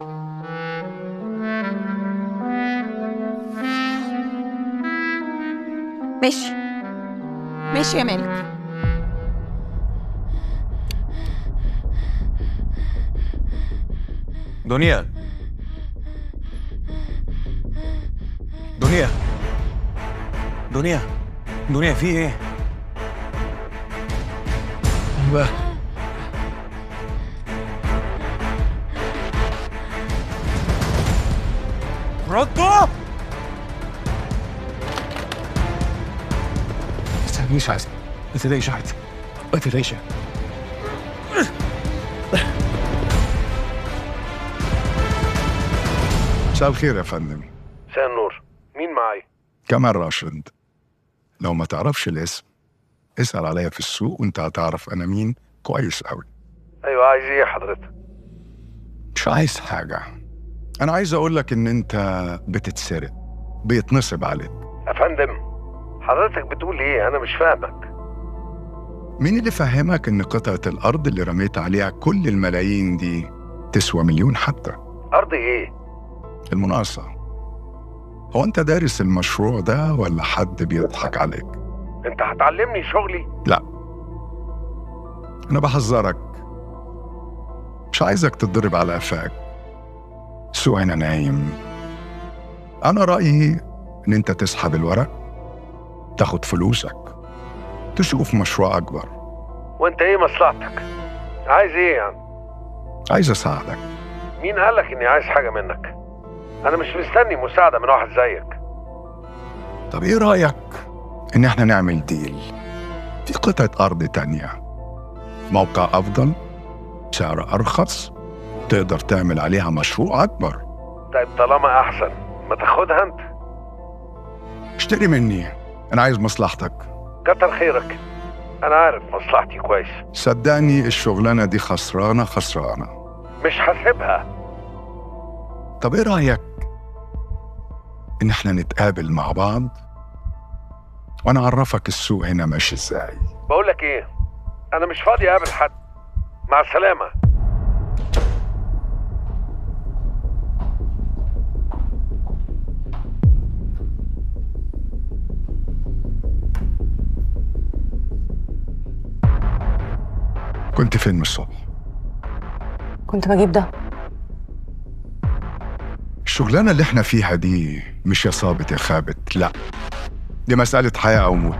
ماشي يا مالك. دنيا في ايه؟ بقى ردوا. مش عايز. ما تضايقش عادي. ما تضايقش. مساء الخير يا فندم. مساء النور. مين معايا؟ كمال راشد. لو ما تعرفش الاسم اسأل عليا في السوق وانت هتعرف انا مين كويس قوي. ايوه عايز ايه حضرتك؟ مش عايز حاجة. انا عايز اقول لك ان انت بتتسرق، بيتنصب عليك. يا فندم حضرتك بتقول ايه؟ انا مش فاهمك. مين اللي فهمك ان قطعة الارض اللي رميت عليها كل الملايين دي تسوى مليون حتى؟ ارض ايه؟ المناقصة. هو انت دارس المشروع ده ولا حد بيضحك عليك؟ انت هتعلمني شغلي؟ لا، انا بحذرك. مش عايزك تتضرب على قفاك. السوق هنا نايم. انا رأيي ان انت تسحب الورق، تاخد فلوسك، تشوف مشروع اكبر. وانت ايه مصلحتك؟ عايز ايه يعني؟ عايز اساعدك. مين قالك اني عايز حاجة منك؟ انا مش مستني مساعدة من واحد زيك. طب ايه رأيك ان احنا نعمل ديل؟ في قطعة ارض تانية، موقع افضل، سعر ارخص، تقدر تعمل عليها مشروع اكبر. طيب طالما احسن ما تاخدها انت. اشتري مني، انا عايز مصلحتك. كتر خيرك، انا عارف مصلحتي كويس. صدقني الشغلانة دي خسرانة. مش هسيبها. طب ايه رأيك ان احنا نتقابل مع بعض وانا اعرفك السوق هنا ماشي ازاي؟ بقولك ايه، انا مش فاضي اقابل حد. مع السلامة. كنت فين من الصبح؟ كنت بجيب ده. الشغلانة اللي احنا فيها دي مش يا صابت يا خابت، لا، دي مسألة حياة أو موت.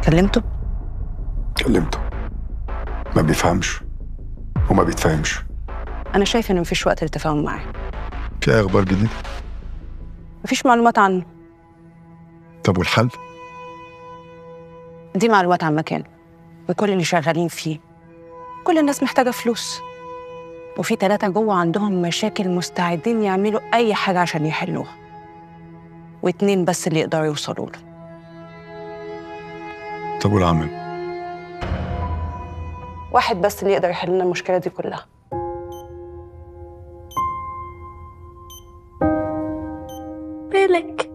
كلمته؟ كلمته، ما بيفهمش وما بيتفهمش. انا شايفه ان مفيش وقت للتفاهم معاه. في أي أخبار جديدة؟ مفيش معلومات عنه. طب والحل؟ دي معلومات عن مكانه وكل اللي شغالين فيه. كل الناس محتاجه فلوس، وفي 3 جوه عندهم مشاكل مستعدين يعملوا اي حاجه عشان يحلوها، و2 بس اللي يقدروا يوصلوا له. طب والعمل؟ 1 بس اللي يقدر يحل لنا المشكله دي كلها. مالك؟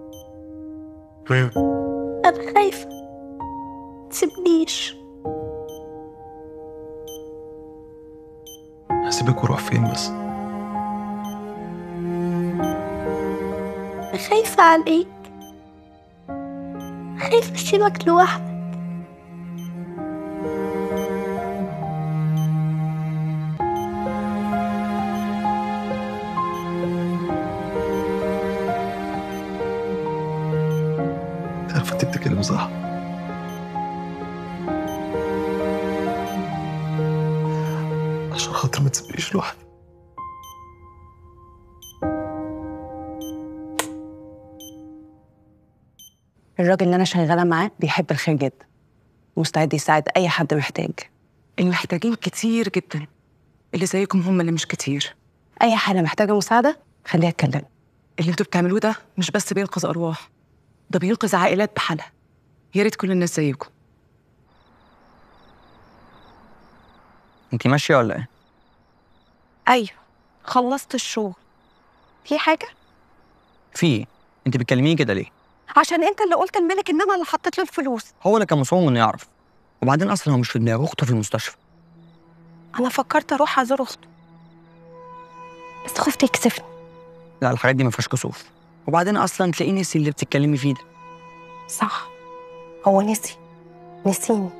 أنا خايفة، متسيبنيش. هسيبك واروح فين بس؟ خايفة عليك، خايفة أسيبك لوحدك. عارفة انت بتتكلمي صح؟ عشان خاطر ما تسيبنيش لوحدي. الراجل اللي انا شغاله معاه بيحب الخير جدا، مستعد يساعد اي حد محتاج. المحتاجين كتير جدا، اللي زيكم هم اللي مش كتير. اي حاجه محتاجه مساعده خليها تكلم. اللي انتوا بتعملوه ده مش بس بينقذ ارواح، ده بينقذ عائلات بحالها. يا ريت كل الناس زيكم. انت ماشيه ولا ايه؟ ايوه، خلصت الشغل. في حاجه؟ في. انت بتكلميني كده ليه؟ عشان انت اللي قلت الملك ان انا اللي حطيت له الفلوس. هو اللي كان مصمم انه يعرف، وبعدين اصلا هو مش في دماغه، اخته في المستشفى. انا فكرت اروح ازور اخته بس خفت يكسفني. لا، الحاجات دي ما فيهاش كسوف، وبعدين اصلا تلاقيه نسي اللي بتتكلمي فيه ده. صح، هو نسيني.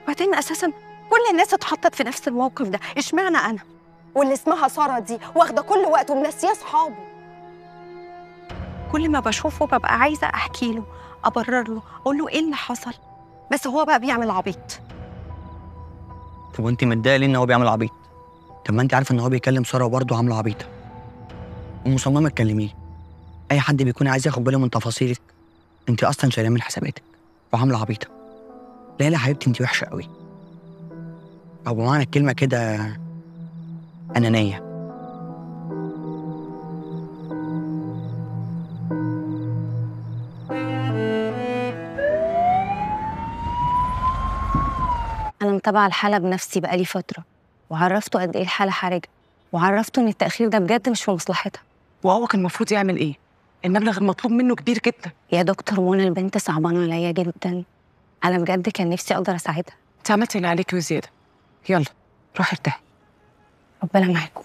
وبعدين اساسا كل الناس اتحطت في نفس الموقف ده، اشمعنى انا؟ واللي اسمها ساره دي واخده كل وقت ومنسيه اصحابه. كل ما بشوفه ببقى عايزه احكي له، ابرر له، اقول له ايه اللي حصل، بس هو بقى بيعمل عبيط. طب وانت متضايقه ليه ان هو بيعمل عبيط؟ طب ما انت عارفه ان هو بيكلم ساره وبرضه عامله عبيطه، ومصممه تكلميه. اي حد بيكون عايز ياخد باله من تفاصيلك، انت اصلا شايلاه من حساباتك وعامله عبيطه. ليلى حبيبتي انت وحشه قوي، او بمعنى الكلمه كده انانيه. أنا متابعة الحالة بنفسي بقالي فترة، وعرفته قد إيه الحالة حرجة، وعرفته إن التأخير ده بجد مش في مصلحتها. وهو كان المفروض يعمل إيه؟ المبلغ المطلوب منه كبير جدا. يا دكتور منى، البنت صعبانة عليا جدا، أنا بجد كان نفسي أقدر أساعدها. أنت عملتي اللي عليكي وزيادة. يلا روحي ارتاحي. ربنا معاكم.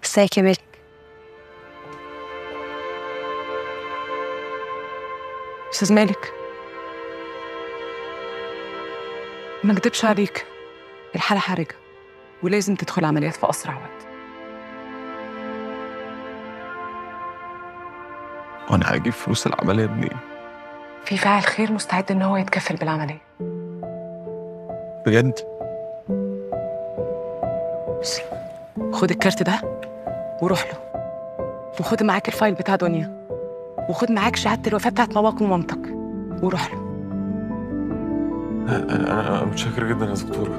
ازيك يا مالك؟ أستاذ مالك، ما اكدبش عليك، الحالة حرجة ولازم تدخل عمليات في أسرع وقت. وانا هجيب فلوس العملية منين؟ في فاعل خير مستعد إن هو يتكفل بالعملية. بجد؟ خد الكارت ده وروح له، وخد معاك الفايل بتاع دنيا، وخد معاك شهادة الوفاة بتاعت باباك ومامتك وروح له. أنا متشكر جدا يا دكتورة،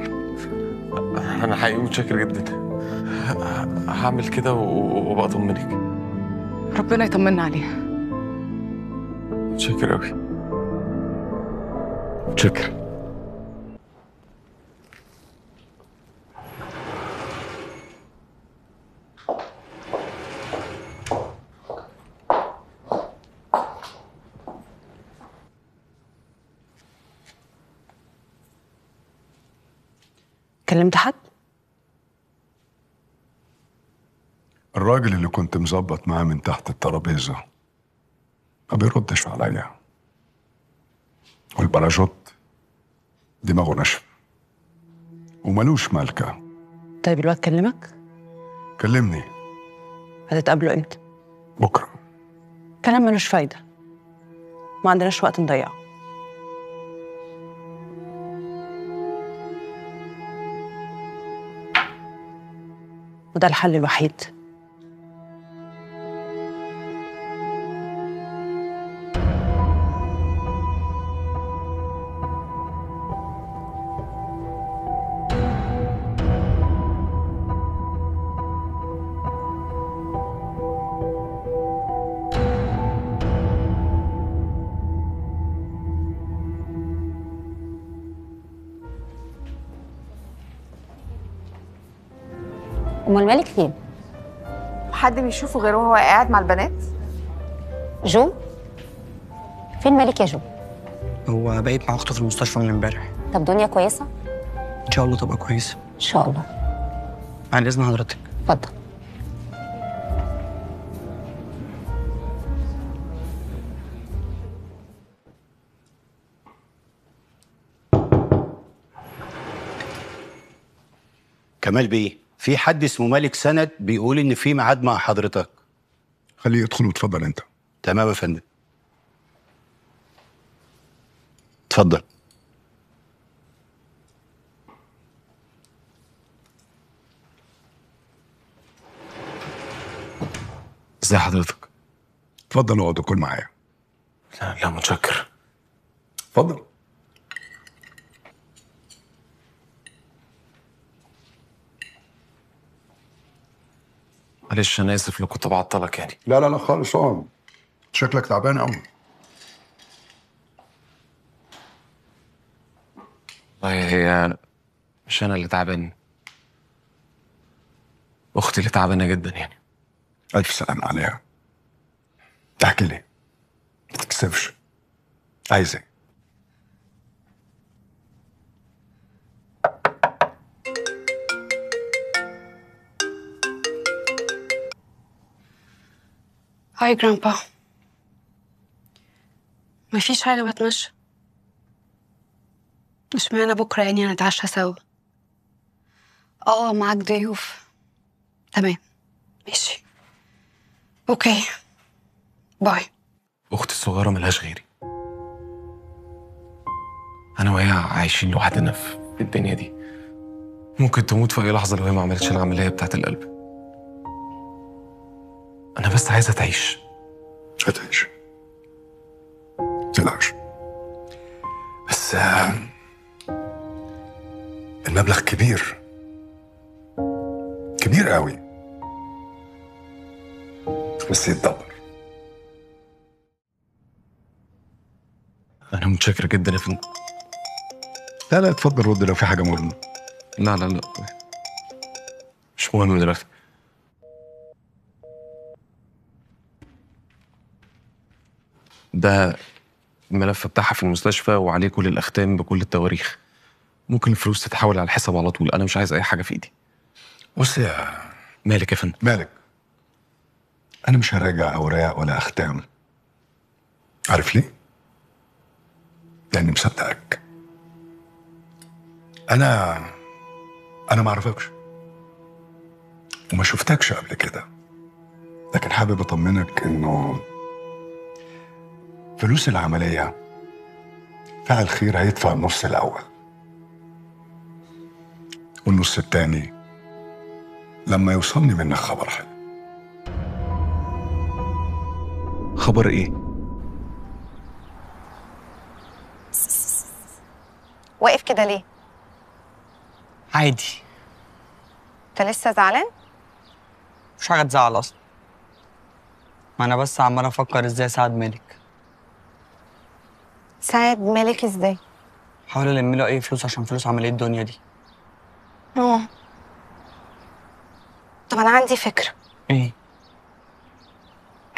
أنا حقيقي متشكر جدا. هعمل كده وابقى أطمنك. ربنا يطمنا عليها. متشكر أوي. متشكر. كلمت حد؟ الراجل اللي كنت مظبط معاه من تحت الترابيزة ما بيردش عليا. والبراجوت دماغه ناشفه وملوش مالكه. طيب الواد كلمك؟ كلمني. هتتقابلوا امتى؟ بكره. كلام ملوش فايده، ما عندناش وقت نضيعه. وده الحل الوحيد. امال مالك فين؟ حد بيشوفه غير وهو قاعد مع البنات؟ جو؟ فين مالك يا جو؟ هو بايت مع اخته في المستشفى من امبارح. طب دنيا كويسه؟ ان شاء الله تبقى كويسه. ان شاء الله. عن اذن حضرتك. اتفضل. كمال بيه، في حد اسمه مالك سند بيقول ان في ميعاد مع حضرتك. خليه يدخل واتفضل انت. تمام يا فندم. اتفضل. ازي حضرتك؟ اتفضل اقعد وكل معايا. لا متشكر. اتفضل. معلش انا اسف لو كنت بعطلك يعني. لا لا لا خالص، اقعد. شكلك تعبان قوي. والله هي مش انا اللي تعبان، اختي اللي تعبانه جدا يعني. الف سلام عليها. تحكي لي، ما تكسفش. عايز ايه؟ هاي جرامبا. مفيش حاجة، بتمشى. مش معنى بكرة يعني هنتعشى سوا. معاك ضيوف. تمام ماشي. اوكي باي. اختي الصغيره ملهاش غيري، انا وهي عايشين لوحدنا في الدنيا دي. ممكن تموت في اي لحظه لو هي ما عملتش العمليه بتاعت القلب. انا بس عايزه تعيش. هتعيش، متقلقش. بس المبلغ كبير كبير قوي، بس يتدبر. انا متشكر جدا يا فندم. لا لا اتفضل رد لو في حاجه مهمه. لا لا لا مش مهم دلوقتي. ده الملف بتاعها في المستشفى وعليه كل الأختام بكل التواريخ. ممكن الفلوس تتحول على الحساب على طول، أنا مش عايز أي حاجة في إيدي. بص يا مالك يا فندم. مالك، أنا مش هراجع أوراق ولا أختام. عارف ليه؟ لأني مصدقك. أنا ما أعرفكش وما شفتكش قبل كده، لكن حابب أطمنك إنه فلوس العملية فاعل خير هيدفع النص الأول، والنص التاني لما يوصلني منك خبر حلو. خبر إيه؟ واقف كده ليه؟ عادي. انت لسه زعلان؟ مش حاجه تزعل اصلا، ما انا بس عمال افكر ازاي اساعد مالك. ساعد مالك ازاي؟ حاول الم له اي فلوس عشان فلوس عمليه الدنيا دي. طب انا عندي فكره. ايه؟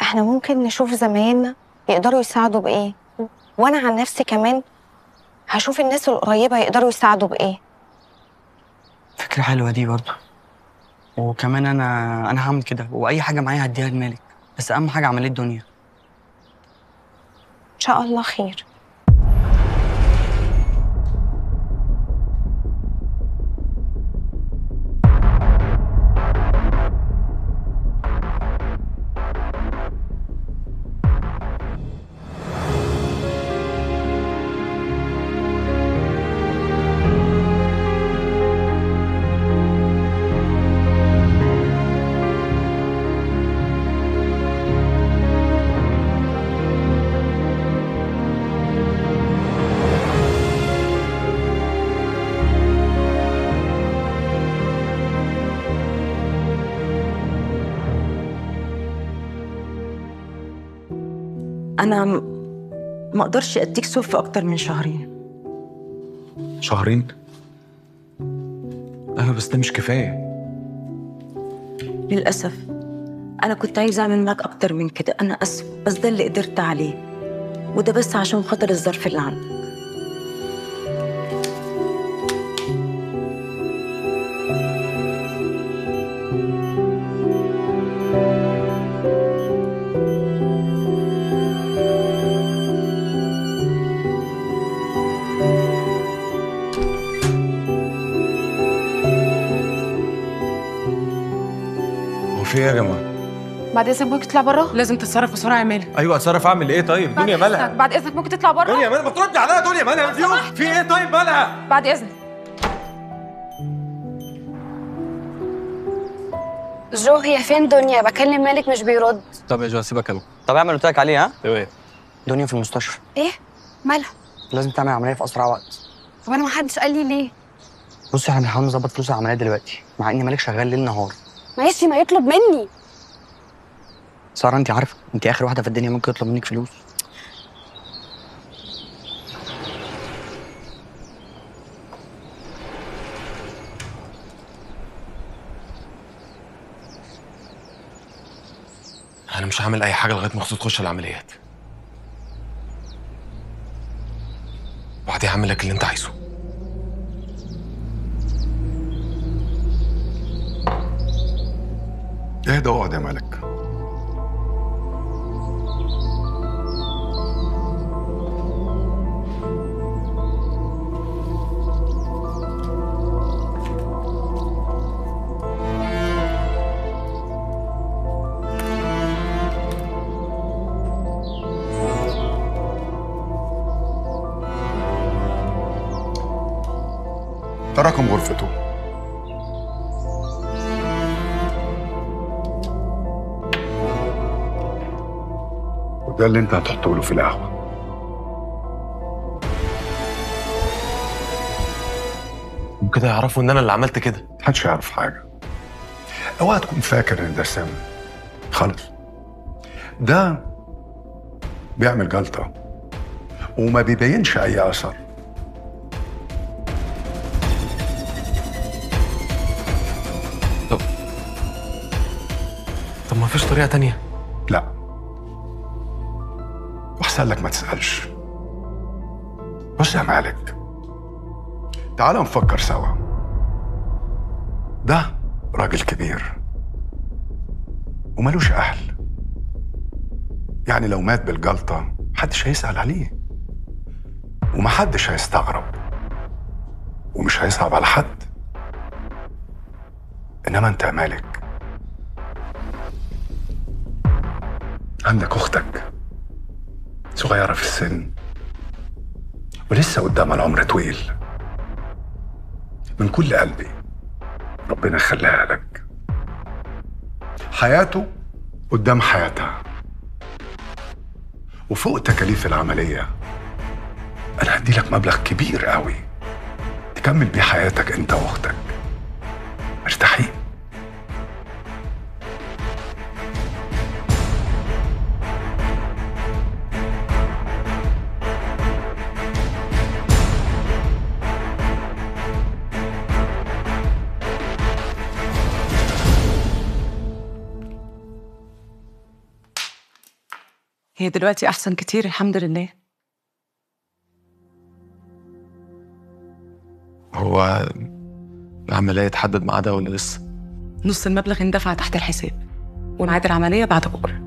احنا ممكن نشوف زمايلنا يقدروا يساعدوا بايه، وانا عن نفسي كمان هشوف الناس القريبه يقدروا يساعدوا بايه. فكره حلوه دي برضه. وكمان انا هعمل كده، واي حاجه معايا هديها لمالك، بس اهم حاجه عمليه الدنيا. ان شاء الله خير. انا ما اقدرش اديك سوق في اكتر من شهرين. شهرين؟ ايوه بس ده مش كفايه. للاسف انا كنت عايزه اعمل معاك اكتر من كده، انا اسف، بس ده اللي قدرت عليه، وده بس عشان خاطر الظرف اللي عندك. في ايه يا جماعه؟ بعد اذنك ممكن تطلع بره؟ لازم تتصرف بسرعه يا مالك. ايوه اتصرف اعمل ايه طيب؟ دنيا مالها؟ بعد اذنك ممكن تطلع بره؟ دنيا مالها؟ ما تردي عليا. دنيا مالها؟ في ايه طيب مالها؟ بعد اذنك. جو هي فين دنيا؟ بكلم مالك مش بيرد. طب يا جو سيبك انا. طب اعمل اللي قلت لك عليه. ها تمام. دنيا في المستشفى، ايه؟ مالها؟ لازم تعمل عمليه في اسرع وقت. طب انا ما حدش قال لي ليه؟ بصي احنا بنحاول نظبط فلوس العمليه دلوقتي، مع ان مالك شغال ليل نهار. ماشي، ما يطلب مني. ساره انت عارفه انت اخر واحده في الدنيا ممكن يطلب منك فلوس. انا مش هعمل اي حاجه لغايه ما اختي تخش العمليات. بعدين هعمل لك اللي انت عايزه. اهدى واقعد يا مالك. ده رقم غرفته. وده اللي انت هتحطه له في القهوة. وكده يعرفوا ان انا اللي عملت كده. محدش يعرف حاجة. اوعى تكون فاكر ان ده سام خالص. ده بيعمل جلطة وما بيبينش اي اثر. طب ما فيش طريقة تانية؟ لا، واحسن لك ما تسألش. بص يا مالك، تعال نفكر سوا. ده راجل كبير وملوش أهل، يعني لو مات بالجلطة محدش هيسأل عليه ومحدش هيستغرب ومش هيصعب على حد. إنما أنت يا مالك عندك أختك صغيرة في السن ولسه قدامها العمر طويل. من كل قلبي ربنا يخليها لك. حياته قدام حياتها، وفوق تكاليف العملية أنا هدي لك مبلغ كبير قوي تكمل بيه حياتك أنت وأختك مرتاحين. هي دلوقتي احسن كتير الحمد لله. هو العملية اتحدد ميعادها ولا لسه؟ نص المبلغ اندفع تحت الحساب، وميعاد العمليه بعد بكره.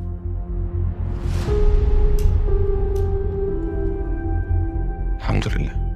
الحمد لله.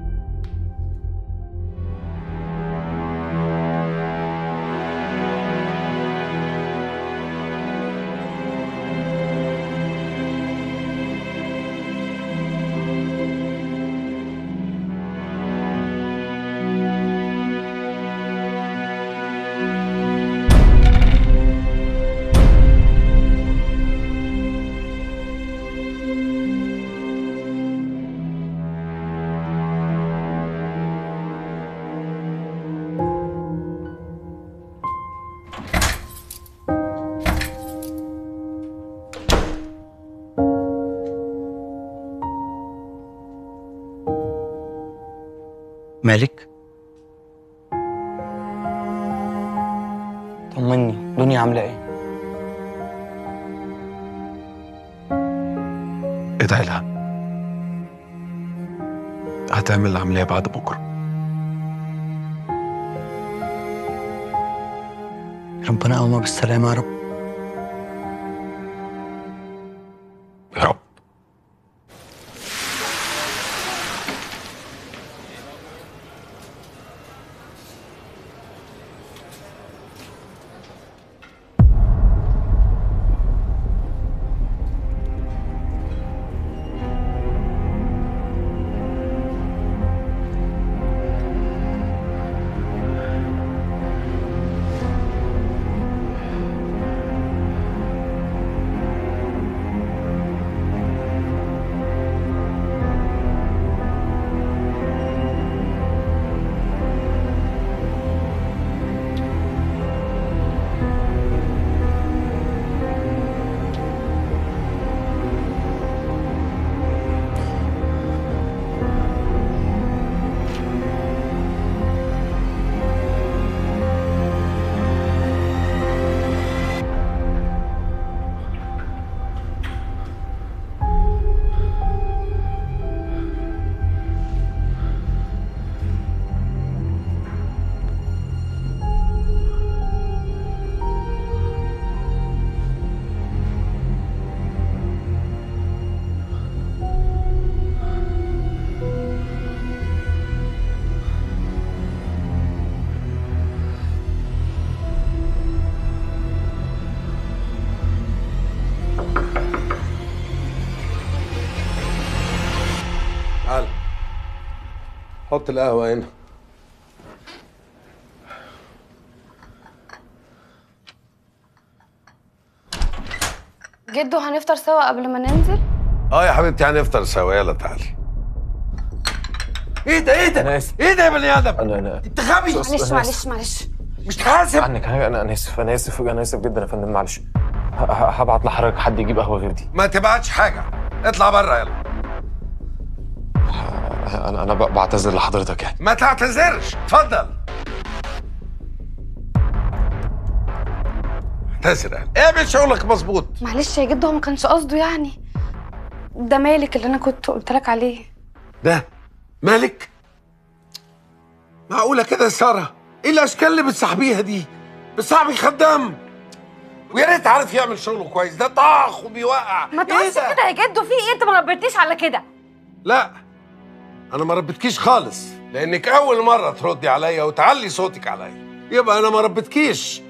مالك؟ طمني، دنيا عاملة ايه؟ ادعي لها، هتعمل العملية بعد بكرة. ربنا يقومها بالسلامة يا رب. يا رب. تعال حط القهوة هنا. جدو هنفطر سوا قبل ما ننزل؟ اه يا حبيبتي هنفطر سوا، يلا تعالي. ايه ده ايه ده؟ انا اسف. ايه ده يا بني ادم؟ انا انت غبي. معلش مش تحاسب عنك. انا اسف جدا يا فندم، معلش. هبعت لحضرتك حد يجيب قهوه غير دي. ما تبعتش حاجة، اطلع بره يلا. انا بعتذر لحضرتك يعني. ما تعتذرش، اتفضل. اعتذر، اعمل شغلك مظبوط. معلش يا جدو، هو ما كانش قصده يعني. ده مالك اللي انا كنت قلت لك عليه. ده مالك؟ معقولة كده يا سارة؟ ايه الاشكال اللي بتصاحبيها دي؟ بتصاحبي خدام، ويا ريت عارف يعمل شغله كويس. ده طاخ وبيوقع. ما تقولش كده يا جدو، في ايه؟ انت ما ربيتنيش على كده. لا انا ما ربيتكيش خالص، لانك اول مرة تردي عليا وتعلي صوتك عليا، يبقى انا ما ربيتكيش.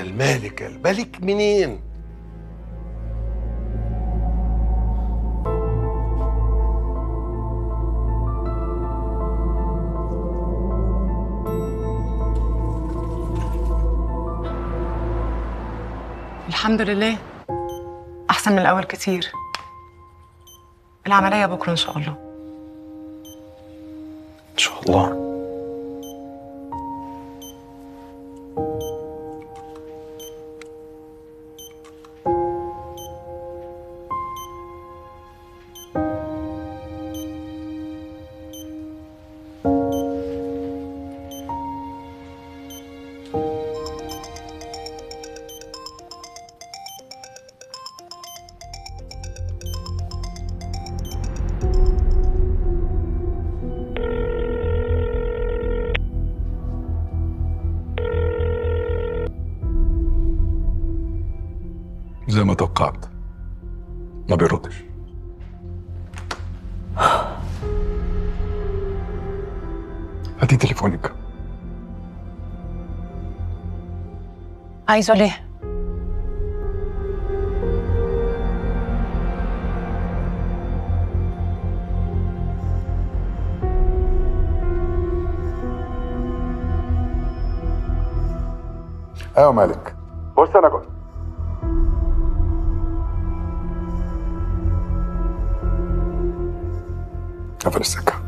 المالك منين؟ الحمد لله، أحسن من الأول كتير. العملية بكرة إن شاء الله. إن شاء الله. زي ما توقعت ما بيردش. هاتي تليفونك. عايزه ليه؟ ايوه مالك. بص انا كنت قفل السكه.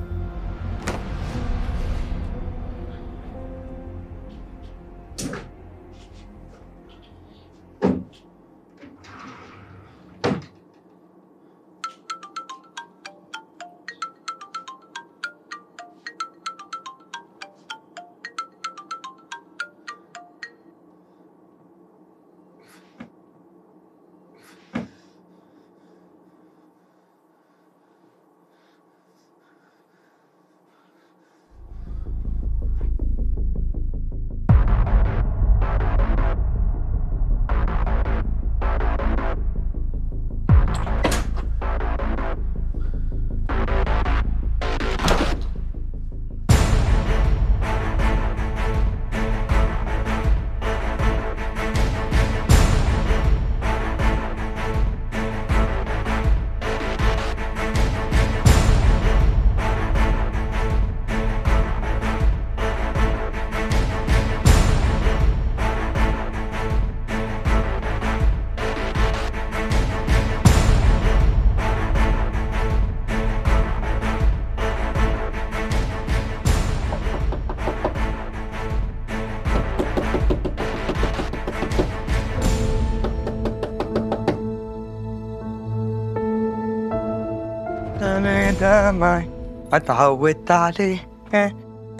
دمعي اتعودت عليه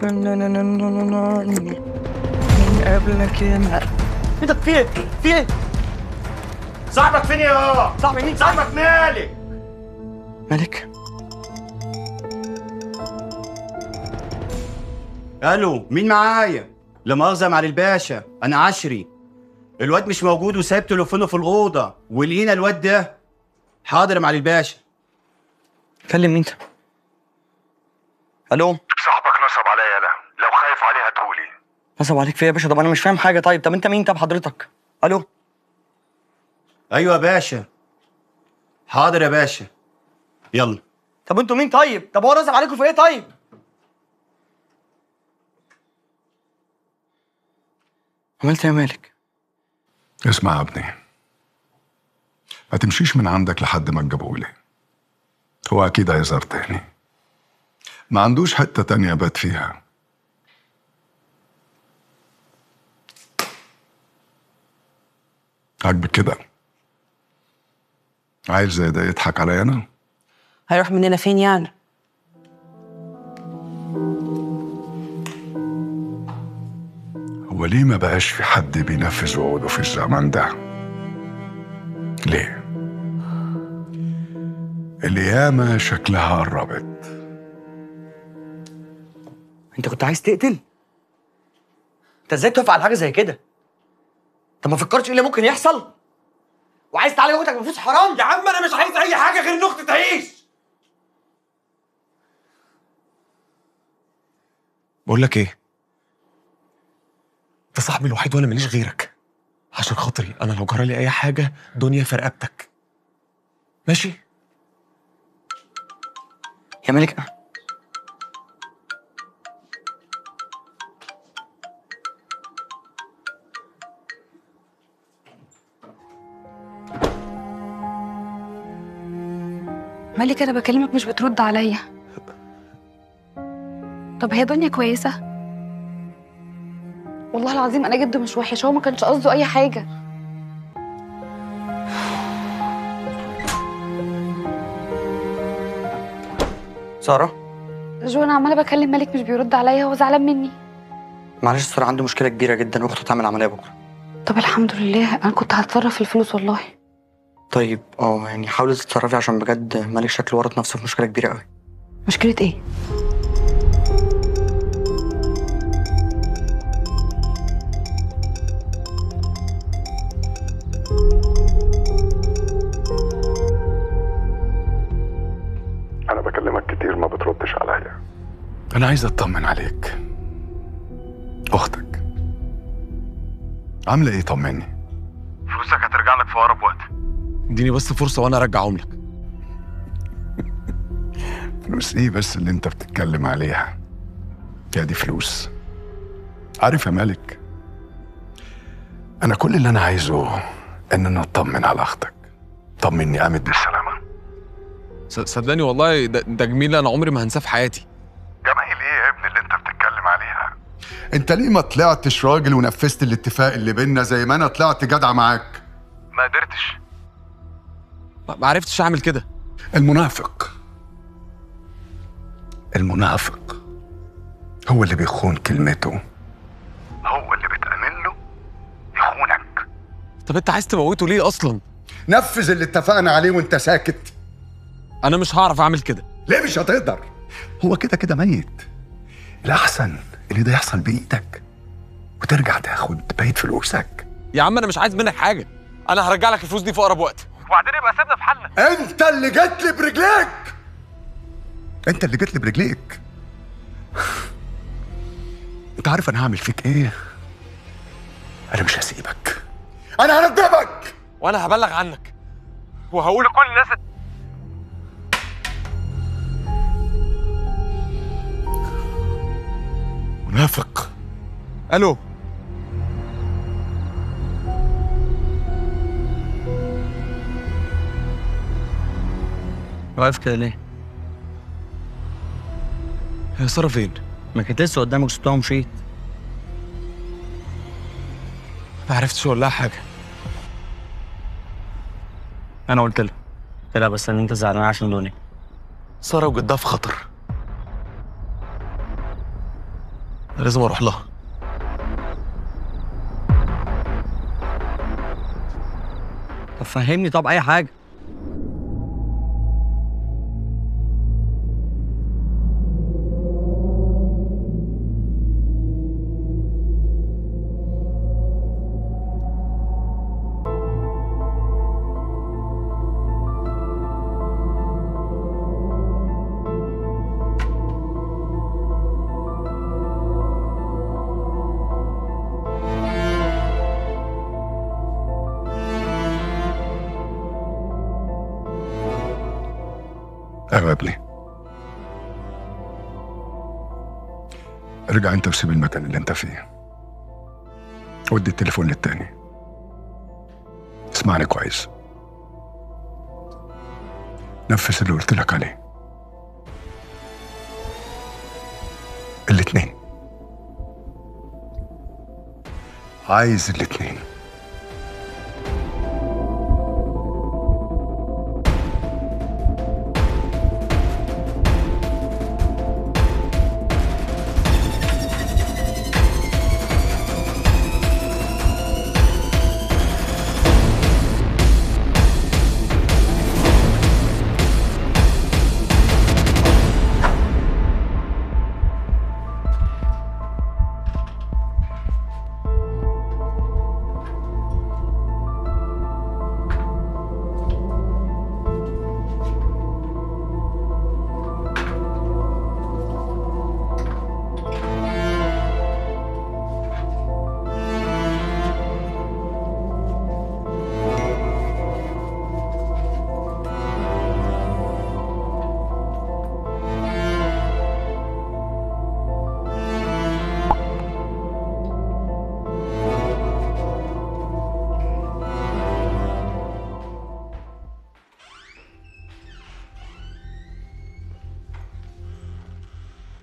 من قبلك يا ايه ده؟ في ايه؟ في ايه؟ صاحبك فين يا صاحبي مين؟ صاحبك مالك؟ مالك؟ الو مين معايا؟ لا مؤاخذة معالي الباشا، انا عشري. الواد مش موجود وسايب تليفونه في الاوضه، ولقينا الواد ده. حاضر يا معالي الباشا. كلم مين انت؟ الو صاحبك نصب عليا، يالا لو خايف عليه هاتهولي. نصب عليك فيا يا باشا؟ طب انا مش فاهم حاجه. طب انت مين؟ طب حضرتك الو. ايوه يا باشا. حاضر يا باشا. يلا. طب انتوا مين طيب؟ طب هو نصب عليكم في ايه طيب؟ عملت ايه يا مالك؟ اسمع يا ابني، ما تمشيش من عندك لحد ما تجيبهولي. هو اكيد هيظهر تاني، ما عندوش حته تانيه بات فيها. عاجبك كده؟ عيل زي ده يضحك عليا انا؟ هيروح مننا فين يعني؟ هو ليه ما بقاش في حد بينفذ وعوده في الزمن ده؟ ليه؟ القيامة شكلها قربت. انت كنت عايز تقتل؟ انت ازاي توافق على حاجه زي كده؟ طب ما فكرتش ايه اللي ممكن يحصل؟ وعايز تعالي اختك بفلوس حرام؟ يا عم انا مش عايز اي حاجه غير ان اختي تعيش. بقول لك ايه، انت صاحبي الوحيد وانا ماليش غيرك. عشان خاطري انا لو جرالي اي حاجه دنيا في رقبتك، ماشي؟ يا مالك مالك انا بكلمك مش بترد عليا. طب هي دنيا كويسه؟ والله العظيم انا جد مش وحش، هو ما كانش قصده اي حاجه. ساره؟ جو انا عماله بكلم مالك مش بيرد عليا، هو زعلان مني. معلش ساره عنده مشكله كبيره جدا، اخته تعمل عمليه بكره. طب الحمد لله، انا كنت هتصرف في الفلوس والله. طيب يعني حاولي تتصرفي عشان بجد مالك شكله ورط نفسه في مشكله كبيره قوي. مشكله ايه؟ أنا بكلمك كتير ما بتردش عليا. أنا عايز أطمن عليك. أختك عاملة إيه؟ طمني. فلوسك هترجع لك في أقرب وقت. اديني بس فرصة وأنا أرجعهم لك. فلوس إيه بس اللي أنت بتتكلم عليها؟ يا دي فلوس. عارف يا مالك، أنا كل اللي أنا عايزه إن أنا أطمن على أختك. طمني قامت بالسلامة. صدقني والله ده جميل، أنا عمري ما هنساه في حياتي. جمايل إيه يا ابني اللي أنت بتتكلم عليها؟ أنت ليه ما طلعتش راجل ونفذت الاتفاق اللي بينا زي ما أنا طلعت جدع معاك؟ ما قدرتش، ما عرفتش أعمل كده. المنافق هو اللي بيخون كلمته، هو اللي بتأمن له يخونك. طب أنت عايز تموته ليه أصلا؟ نفذ اللي اتفقنا عليه وأنت ساكت. أنا مش هعرف أعمل كده. ليه مش هتقدر؟ هو كده كده ميت. الأحسن اللي ده يحصل بإيدك وترجع تاخد بقية فلوسك. يا عم أنا مش عايز منك حاجة، أنا هرجع لك الفلوس دي في أقرب وقت، وبعدين يبقى سيبنا في حالنا. أنت اللي جيت لي برجليك، أنت اللي جيت لي برجليك. أنت عارف أنا هعمل فيك إيه؟ أنا مش هسيبك، أنا هندبك، وأنا هبلغ عنك وهقول لكل الناس. منافق. الو، واقف كده ليه؟ هي ساره فين؟ ما كانت لسه قدامك سبتها ومشيت. ما عرفتش اقول لها حاجه. انا قلت لها بس ان انت زعلان عشان دنيا. ساره وجدها في خطر. انا لازم اروح لها. طب فهمني، طب اي حاجه. ايوه يا ابني، ارجع انت وسيب المكان اللي انت فيه، ودي التليفون للتاني. اسمعني كويس، نفذ اللي قلت لك عليه. الاتنين، عايز الاتنين.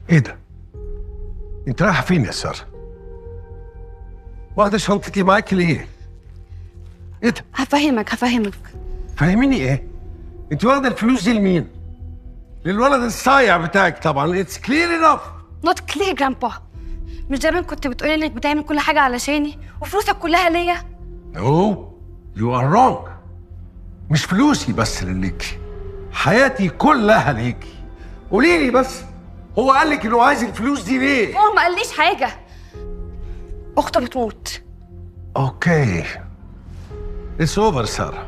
ايه ده؟ انت رايحه فين يا ساره؟ واخده شنطتي معاكي ليه؟ ايه ده؟ هفهمك. فهميني ايه؟ انت واخده الفلوس دي لمين؟ للولد الصايع بتاعك طبعا. اتس كلير انف. نوت كلير جرامبا. مش دايما كنت بتقولي انك بتعمل كل حاجه علشاني وفلوسك كلها ليا؟ نو، يو ار رونج. مش فلوسي بس اللي ليكي، حياتي كلها ليكي. قولي لي بس، هو قال لك انه عايز الفلوس دي ليه؟ هو ما قاليش حاجه. اخته بتموت. اوكي. It's over, Sarah.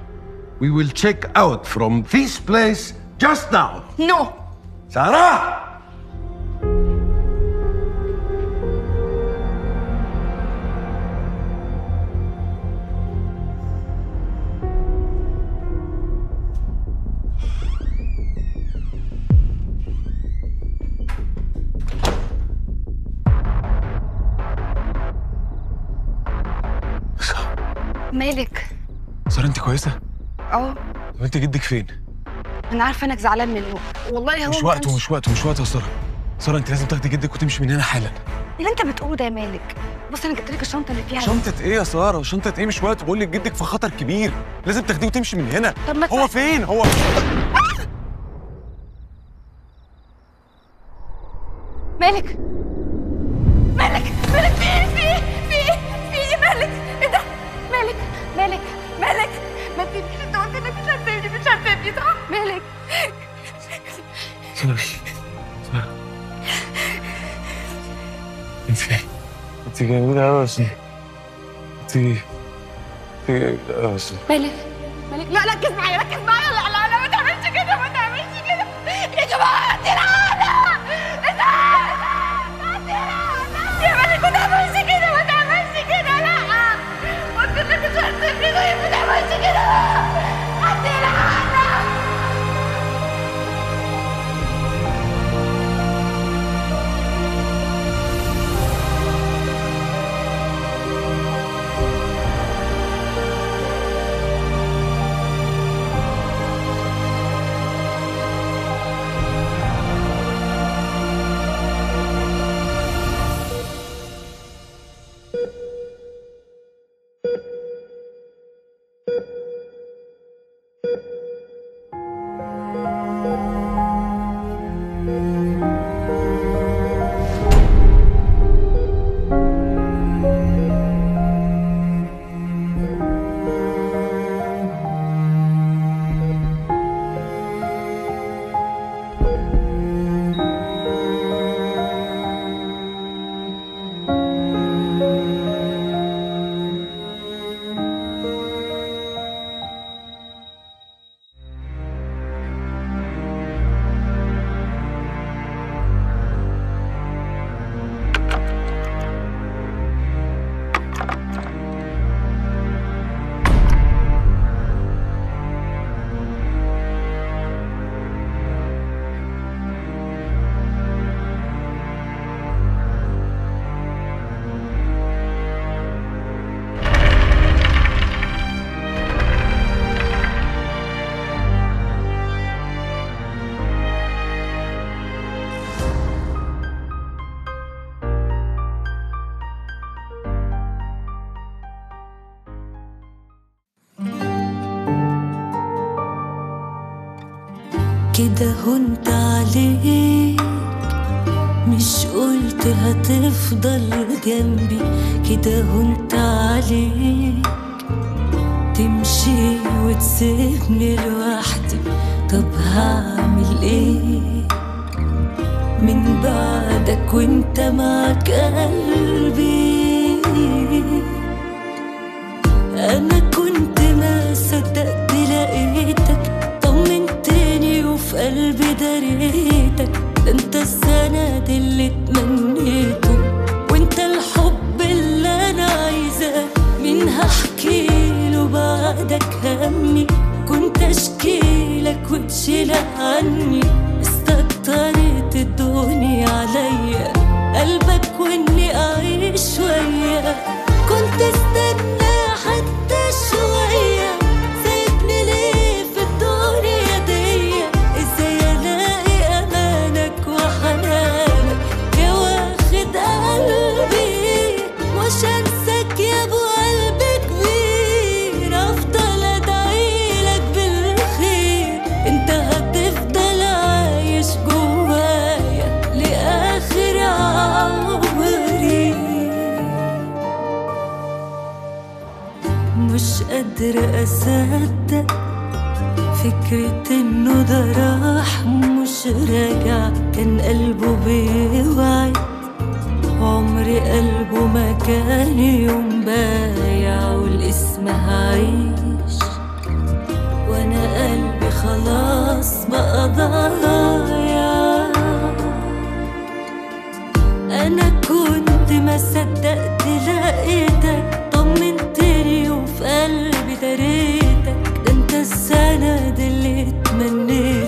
We will check out from this place just now. No. سارة! مالك؟ ساره انت كويسه؟ اه. طب انت جدك فين؟ انا عارفه انك زعلان منه والله. هو مش وقته يا ساره. ساره انت لازم تاخدي جدك وتمشي من هنا حالا. اللي انت بتقوله ده يا مالك. بص انا جبت لك الشنطه اللي فيها. شنطه ايه يا ساره؟ شنطه ايه؟ مش وقت. بقول لك جدك في خطر كبير، لازم تاخديه وتمشي من هنا. طب ما هو فين؟ هو مالك في ايه مالك؟ ايه ده؟ مالك ما تسيبنيش. انت قلت انك مش هتسيبني صح؟ مالك؟ ساره انت جميله قوي يا ساره. انت جميله قوي يا ساره. مالك لا ركز معايا. لا ما تعملش كده. يا جماعه دي رعانه. يا مالك ما تعملش كده. لا قلت لك مش هتسيبني. طيب ما تعملش كده. دي رعانه. كده هنت عليك، مش قلت هتفضل جنبي، كده هنت عليك تمشي وتسيبني لوحدي. طب هعمل ايه من بعدك وانت معاك قلبي؟ انا كنت ما صدقت لقيتك، طمنتني وفي قلبي دريتك. ده انت السند اللي اتمنيته، وانت الحب اللي انا عايزاه. مين هحكيله بعدك همي؟ كنت اشكيلك وتشيل عني، استكترت الدنيا عليا قلبك واني اعيش شويه. كنت استنى حتى شويه، سيبني ليه في الدنيا دي؟ ازاي الاقي امانك وحنانك يا واخد قلبي؟ مش هنساك يا ابو قلب كبير، افضل ادعيلك بالخير. انت هتفضل عايش جوايا لاخر عمري. مش قادرة أصدق فكرة إنه ده راح مش راجع. كان قلبه بيوعد، عمري قلبه ما كان يوم بايع. والاسم هعيش وأنا قلبي خلاص بقى ضايع. أنا كنت ما صدقت لقيتك، طمنتني وفي قلبي دريتك. ده انت السند اللي اتمنيت،